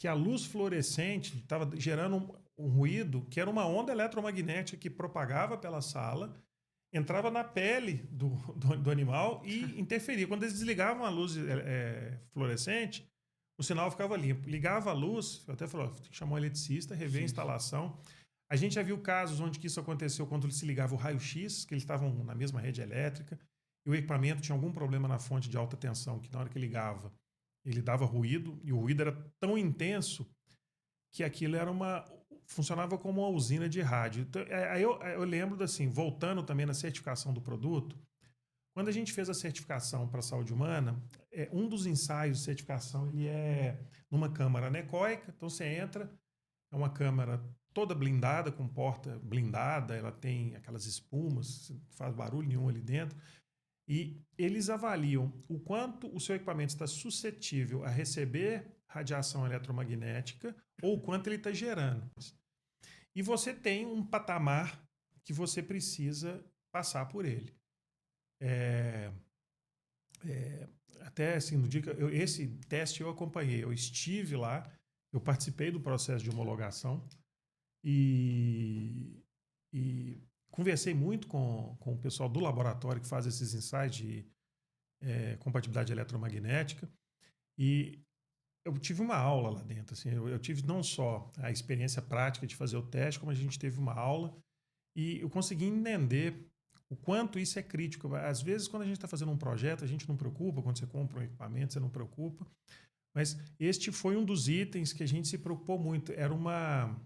que a luz fluorescente estava gerando um ruído que era uma onda eletromagnética que propagava pela sala, entrava na pele do animal e interferia. Quando eles desligavam a luz fluorescente, o sinal ficava limpo. Ligava a luz, eu até falou, chamou um eletricista, rever a instalação. A gente já viu casos onde isso aconteceu quando se ligava o raio-x, que eles estavam na mesma rede elétrica, e o equipamento tinha algum problema na fonte de alta tensão, que na hora que ligava, ele dava ruído, e o ruído era tão intenso que aquilo funcionava como uma usina de rádio. Então, aí eu lembro, assim, voltando também na certificação do produto, quando a gente fez a certificação para a saúde humana, um dos ensaios de certificação ele é numa câmara anecoica, então você entra, é uma câmara toda blindada, com porta blindada, ela tem aquelas espumas, não faz barulho nenhum ali dentro, e eles avaliam o quanto o seu equipamento está suscetível a receber radiação eletromagnética ou o quanto ele está gerando. E você tem um patamar que você precisa passar por ele. Até assim, no dia que esse teste eu acompanhei, eu estive lá, eu participei do processo de homologação e conversei muito com o pessoal do laboratório que faz esses ensaios de compatibilidade eletromagnética e eu tive uma aula lá dentro. Assim, eu tive não só a experiência prática de fazer o teste, como a gente teve uma aula e eu consegui entender o quanto isso é crítico. Às vezes, quando a gente está fazendo um projeto, a gente não preocupa. Quando você compra um equipamento, você não preocupa. Mas este foi um dos itens que a gente se preocupou muito. Era uma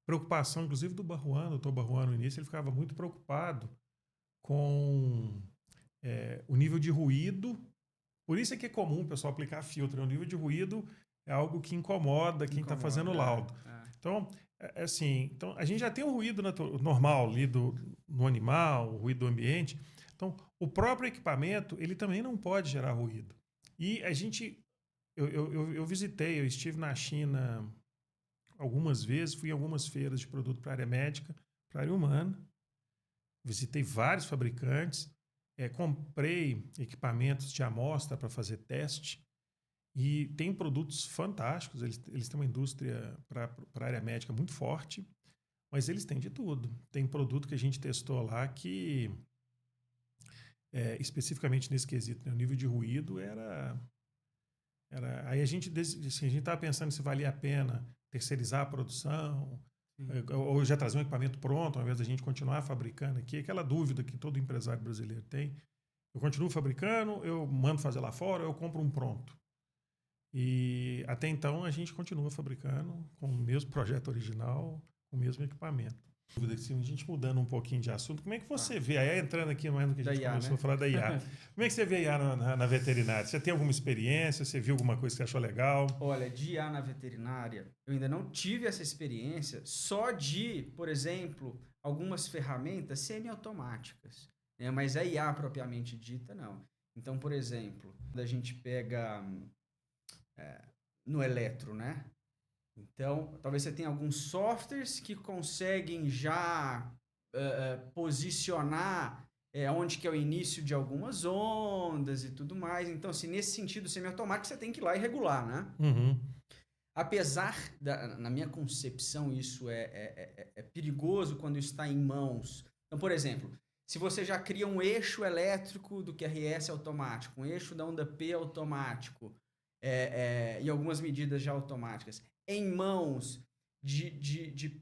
preocupação, inclusive, do Barruano, o doutor Barruano, no início, ele ficava muito preocupado com o nível de ruído. Por isso é que é comum o pessoal aplicar filtro. O nível de ruído é algo que incomoda quem está fazendo o laudo. Então, então, a gente já tem um ruído normal ali no animal, o ruído do ambiente. Então, o próprio equipamento, ele também não pode gerar ruído. E eu visitei, eu estive na China algumas vezes, fui em algumas feiras de produto para a área médica, para a área humana. Visitei vários fabricantes, comprei equipamentos de amostra para fazer teste. E tem produtos fantásticos, eles têm uma indústria para a área médica muito forte, mas eles têm de tudo. Tem produto que a gente testou lá que, especificamente nesse quesito, né, o nível de ruído era... Aí a gente estava pensando se valia a pena terceirizar a produção, ou já trazer um equipamento pronto, ao invés da gente continuar fabricando aqui. Aquela dúvida que todo empresário brasileiro tem. Eu continuo fabricando, eu mando fazer lá fora, eu compro um pronto. E até então a gente continua fabricando com o mesmo projeto original, com o mesmo equipamento. A gente mudando um pouquinho de assunto, como é que você vê, aí entrando aqui mais no que a gente começou a falar da IA, como é que você vê a IA na veterinária? Você tem alguma experiência? Você viu alguma coisa que você achou legal? Olha, de IA na veterinária, eu ainda não tive essa experiência, só de, por exemplo, algumas ferramentas semiautomáticas, né? Mas a IA propriamente dita, não. Então, por exemplo, quando a gente pega no eletro, né? Então, talvez você tenha alguns softwares que conseguem já posicionar onde que é o início de algumas ondas e tudo mais. Então, assim, nesse sentido semiautomático, você tem que ir lá e regular, né? Uhum. Apesar, na minha concepção, isso é perigoso quando está em mãos. Então, por exemplo, se você já cria um eixo elétrico do QRS automático, um eixo da onda P automático, e algumas medidas já automáticas, em mãos de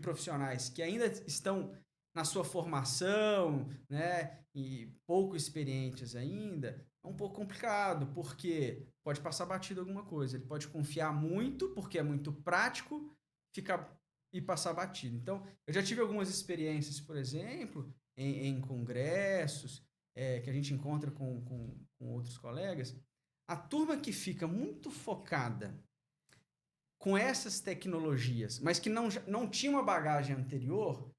profissionais que ainda estão na sua formação, né, e pouco experientes ainda, é um pouco complicado, porque pode passar batido alguma coisa. Ele pode confiar muito, porque é muito prático, e passar batido. Então, eu já tive algumas experiências, por exemplo, em congressos, que a gente encontra com outros colegas. A turma que fica muito focada com essas tecnologias, mas que não tinha uma bagagem anterior,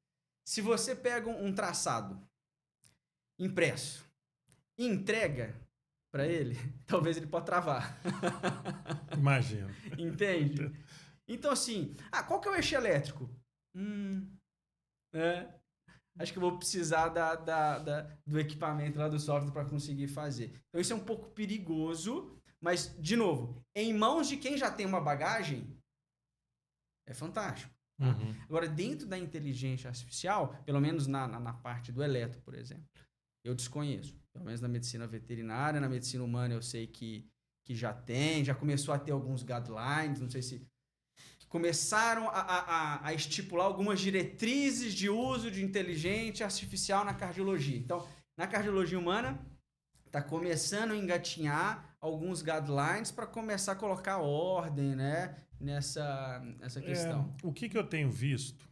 se você pega um traçado impresso e entrega para ele, talvez ele possa travar. Imagino. Entende? Então, assim, qual que é o eixo elétrico? Acho que eu vou precisar do equipamento lá do software para conseguir fazer. Então, isso é um pouco perigoso, mas, de novo, em mãos de quem já tem uma bagagem, é fantástico. Tá? Uhum. Agora, dentro da inteligência artificial, pelo menos na parte do eletro, por exemplo, eu desconheço. Pelo menos na medicina veterinária, na medicina humana eu sei que já começou a ter alguns guidelines, não sei se começaram a estipular algumas diretrizes de uso de inteligência artificial na cardiologia. Então, na cardiologia humana, está começando a engatinhar alguns guidelines para começar a colocar ordem, né, nessa questão. O que eu tenho visto,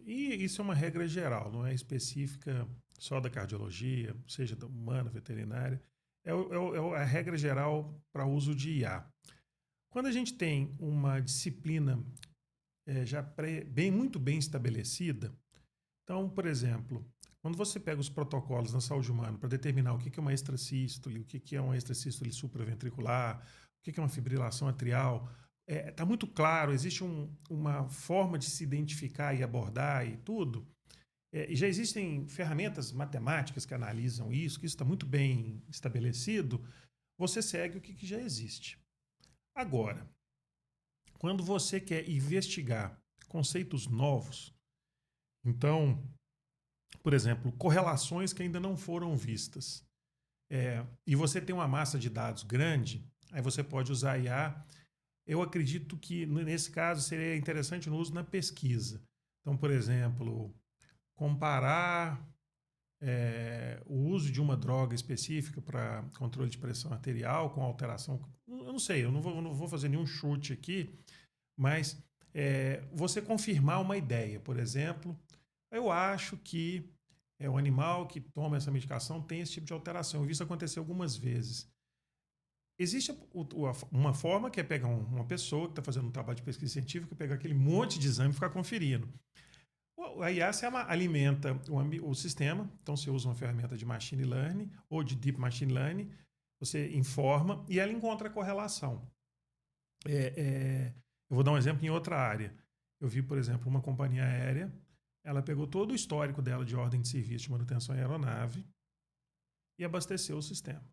e isso é uma regra geral, não é específica só da cardiologia, seja da humana, veterinária, é a regra geral para uso de IA. Quando a gente tem uma disciplina já muito bem estabelecida, então, por exemplo, quando você pega os protocolos na saúde humana para determinar o que é uma extrasístole, o que é uma extrasístole supraventricular, o que é uma fibrilação atrial, está muito claro, existe uma forma de se identificar e abordar e tudo. E já existem ferramentas matemáticas que analisam isso, que isso está muito bem estabelecido, você segue o que já existe. Agora, quando você quer investigar conceitos novos, então, por exemplo, correlações que ainda não foram vistas, e você tem uma massa de dados grande, aí você pode usar IA. Eu acredito que, nesse caso, seria interessante no uso na pesquisa. Então, por exemplo, comparar o uso de uma droga específica para controle de pressão arterial com alteração. Eu não sei, eu não vou fazer nenhum chute aqui, mas você confirmar uma ideia. Por exemplo, eu acho que o animal que toma essa medicação tem esse tipo de alteração. Eu vi isso acontecer algumas vezes. Existe uma forma que é pegar uma pessoa que está fazendo um trabalho de pesquisa científica, pegar aquele monte de exame e ficar conferindo. A IA alimenta o sistema, então você usa uma ferramenta de machine learning ou de deep machine learning, você informa e ela encontra a correlação. Eu vou dar um exemplo em outra área. Eu vi, por exemplo, uma companhia aérea, ela pegou todo o histórico dela de ordem de serviço de manutenção em aeronave e abasteceu o sistema.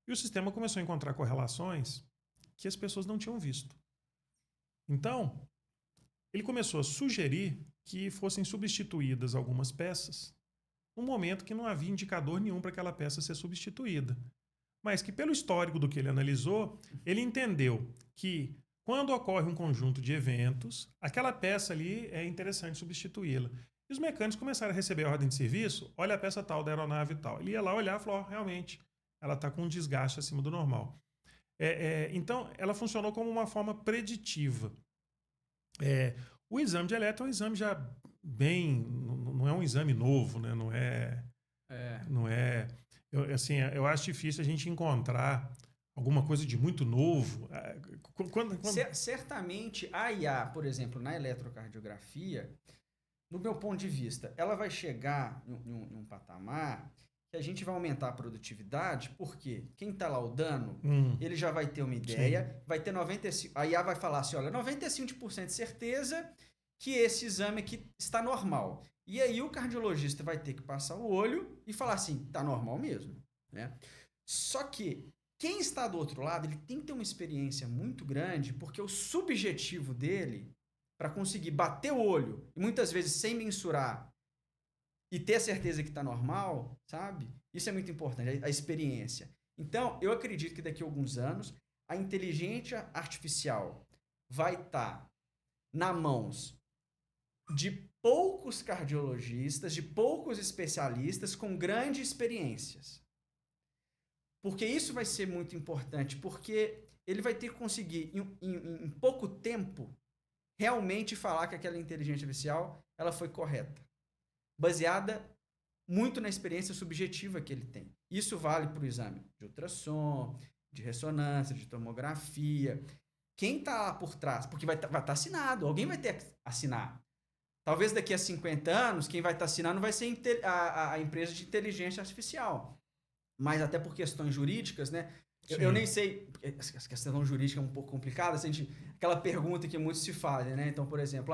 E o sistema começou a encontrar correlações que as pessoas não tinham visto. Então, ele começou a sugerir que fossem substituídas algumas peças no momento que não havia indicador nenhum para aquela peça ser substituída. Mas que, pelo histórico do que ele analisou, ele entendeu que quando ocorre um conjunto de eventos, aquela peça ali é interessante substituí-la. E os mecânicos começaram a receber a ordem de serviço, olha a peça tal da aeronave e tal. Ele ia lá olhar e falou, realmente, ela está com um desgaste acima do normal. Então, ela funcionou como uma forma preditiva. O exame de eletro é um exame já bem... Não é um exame novo, né? Não é... Não é... Eu acho difícil a gente encontrar alguma coisa de muito novo. Certamente a IA, por exemplo, na eletrocardiografia, no meu ponto de vista, ela vai chegar em um patamar que a gente vai aumentar a produtividade, porque quem está laudando, ele já vai ter uma ideia, sim, vai ter 95%, a IA vai falar assim, olha, 95% de certeza que esse exame aqui está normal. E aí o cardiologista vai ter que passar o olho e falar assim, está normal mesmo, né? Só que quem está do outro lado, ele tem que ter uma experiência muito grande, porque o subjetivo dele, para conseguir bater o olho, e muitas vezes sem mensurar, e ter a certeza que está normal, sabe? Isso é muito importante, a experiência. Então, eu acredito que daqui a alguns anos, a inteligência artificial vai estar nas mãos de poucos cardiologistas, de poucos especialistas com grandes experiências. Porque isso vai ser muito importante, porque ele vai ter que conseguir, em pouco tempo, realmente falar que aquela inteligência artificial ela foi correta, baseada muito na experiência subjetiva que ele tem. Isso vale para o exame de ultrassom, de ressonância, de tomografia. Quem está lá por trás, porque vai estar assinado, alguém vai ter que assinar. Talvez daqui a 50 anos, quem vai estar assinando vai ser a empresa de inteligência artificial. Mas até por questões jurídicas, né? Eu nem sei, a questão jurídica é um pouco complicada, aquela pergunta que muitos se fazem, né? Então, por exemplo,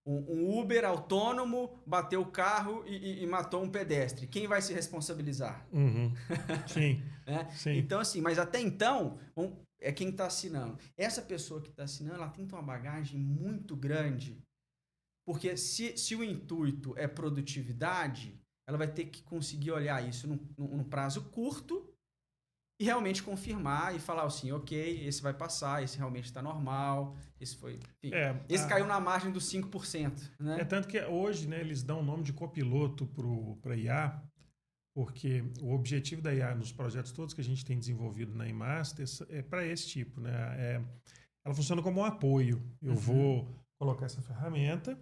um Uber autônomo bateu o carro e matou um pedestre. Quem vai se responsabilizar? Uhum. Sim. Né? Sim. Então, assim, mas até então, é quem está assinando. Essa pessoa que está assinando, ela tem que ter uma bagagem muito grande, porque se o intuito é produtividade, ela vai ter que conseguir olhar isso num prazo curto e realmente confirmar e falar assim, ok, esse vai passar, esse realmente está normal, esse foi... Enfim, esse caiu na margem dos 5%. Né? É tanto que hoje, né, eles dão o nome de copiloto para IA, porque o objetivo da IA nos projetos todos que a gente tem desenvolvido na eMaster é para esse tipo. Né? Ela funciona como um apoio. Eu vou colocar essa ferramenta,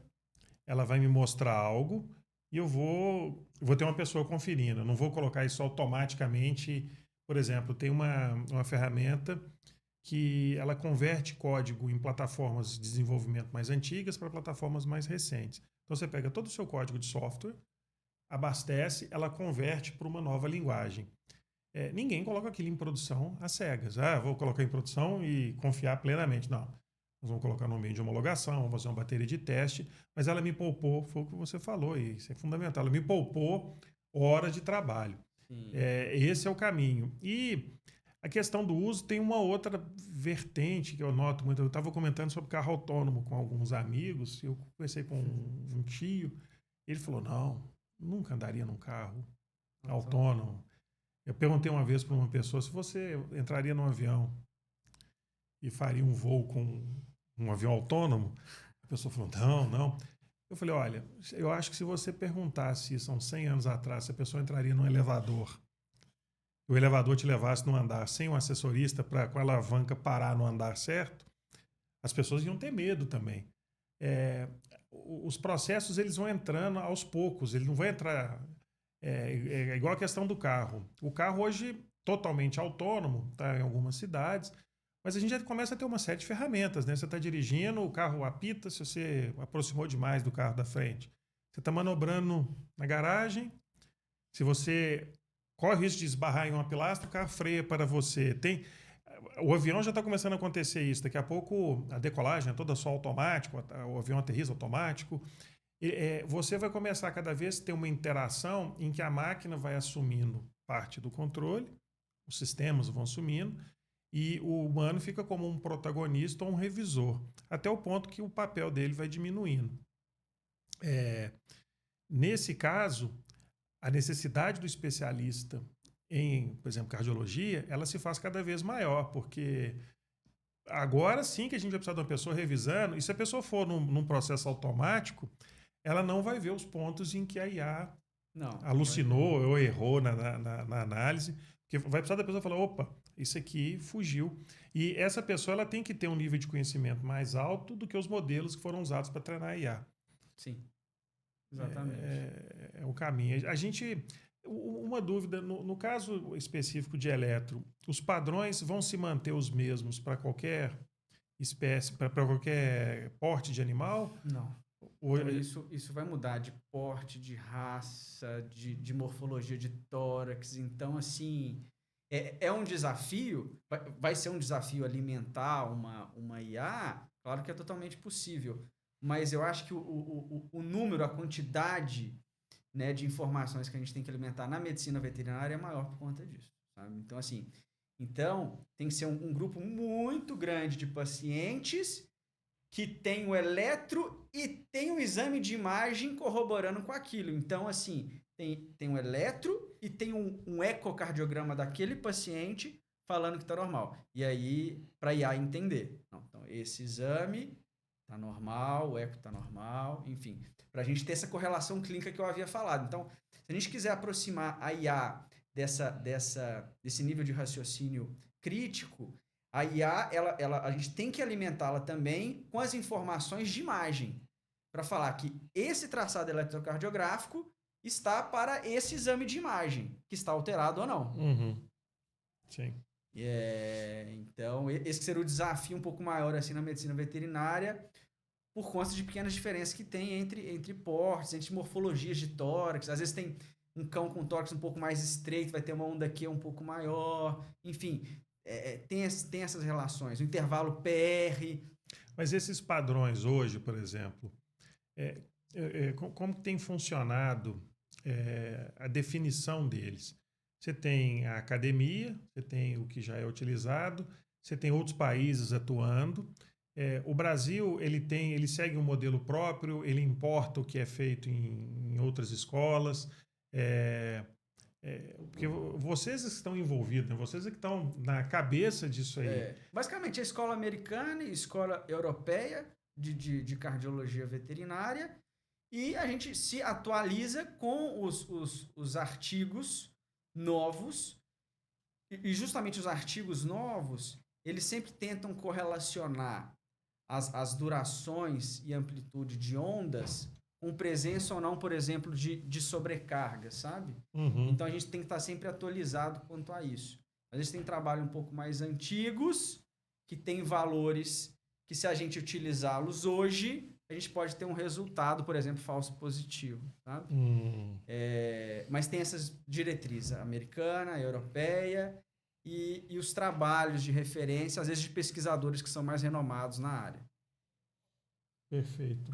ela vai me mostrar algo e eu vou ter uma pessoa conferindo. Eu não vou colocar isso automaticamente. Por exemplo, tem uma ferramenta que ela converte código em plataformas de desenvolvimento mais antigas para plataformas mais recentes. Então você pega todo o seu código de software, abastece, ela converte para uma nova linguagem. Ninguém coloca aquilo em produção às cegas. Vou colocar em produção e confiar plenamente. Não. Nós vamos colocar no meio de homologação, vamos fazer uma bateria de teste, mas ela me poupou, foi o que você falou, e isso é fundamental, ela me poupou horas de trabalho. Esse é o caminho. E a questão do uso tem uma outra vertente que eu noto muito. Eu estava comentando sobre carro autônomo com alguns amigos, eu conversei com um tio, ele falou, não, nunca andaria num carro autônomo. Eu perguntei uma vez para uma pessoa se você entraria num avião e faria um voo com um avião autônomo. A pessoa falou, não. Eu falei, olha, eu acho que se você perguntasse isso há uns 100 anos atrás, se a pessoa entraria num elevador, o elevador te levasse no andar sem um assessorista para com a alavanca parar no andar certo, as pessoas iam ter medo também. Os processos eles vão entrando aos poucos, ele não vai entrar... É igual a questão do carro. O carro hoje totalmente autônomo, está em algumas cidades, mas a gente já começa a ter uma série de ferramentas, né? Você está dirigindo, o carro apita se você aproximou demais do carro da frente. Você está manobrando na garagem, se você corre o risco de esbarrar em uma pilastra, o carro freia para você. O avião já está começando a acontecer isso. Daqui a pouco a decolagem é toda só automática, o avião aterriza automático. Você vai começar a cada vez ter uma interação em que a máquina vai assumindo parte do controle, os sistemas vão assumindo, e o humano fica como um protagonista ou um revisor, até o ponto que o papel dele vai diminuindo. Nesse caso, a necessidade do especialista em, por exemplo, cardiologia, ela se faz cada vez maior, porque agora sim que a gente vai precisar de uma pessoa revisando, e se a pessoa for num processo automático, ela não vai ver os pontos em que a IA alucinou ou errou na análise, porque vai precisar da pessoa falar, opa, isso aqui fugiu. E essa pessoa ela tem que ter um nível de conhecimento mais alto do que os modelos que foram usados para treinar a IA. Sim, exatamente. É o caminho. A gente... Uma dúvida, no caso específico de eletro, os padrões vão se manter os mesmos para qualquer espécie, para qualquer porte de animal? Não. Então, isso vai mudar de porte, de raça, de morfologia de tórax. Então, assim, é um desafio, vai ser um desafio alimentar uma IA, claro que é totalmente possível, mas eu acho que o número, a quantidade, né, de informações que a gente tem que alimentar na medicina veterinária é maior por conta disso, sabe? Então, assim, tem que ser um grupo muito grande de pacientes que tem o eletro e tem o exame de imagem corroborando com aquilo. Então, assim, tem um eletro e tem um ecocardiograma daquele paciente falando que está normal. E aí, para IA entender. Não, então, esse exame está normal, o eco está normal, enfim. Para a gente ter essa correlação clínica que eu havia falado. Então, se a gente quiser aproximar a IA desse nível de raciocínio crítico, a IA, a gente tem que alimentá-la também com as informações de imagem, para falar que esse traçado eletrocardiográfico está para esse exame de imagem, que está alterado ou não. Uhum. Sim. Então, esse seria o desafio um pouco maior assim, na medicina veterinária, por conta de pequenas diferenças que tem entre portes, entre morfologias de tórax. Às vezes tem um cão com tórax um pouco mais estreito, vai ter uma onda aqui um pouco maior. Enfim, tem essas relações. O intervalo PR. Mas esses padrões hoje, por exemplo, como tem funcionado a definição deles? Você tem a academia, você tem o que já é utilizado, você tem outros países atuando. O Brasil ele segue um modelo próprio, ele importa o que é feito em outras escolas. Porque vocês estão envolvidos, né? Vocês que estão na cabeça disso aí. Basicamente, a escola americana e a escola europeia de cardiologia veterinária, e a gente se atualiza com os artigos novos, e justamente os artigos novos, eles sempre tentam correlacionar as durações e amplitude de ondas com presença ou não, por exemplo, de sobrecarga, sabe? Uhum. Então, a gente tem que estar sempre atualizado quanto a isso. A gente tem trabalhos um pouco mais antigos, que tem valores que, se a gente utilizá-los hoje, a gente pode ter um resultado, por exemplo, falso positivo, sabe? Mas tem essas diretrizes, a americana, a europeia, e os trabalhos de referência, às vezes de pesquisadores que são mais renomados na área. Perfeito.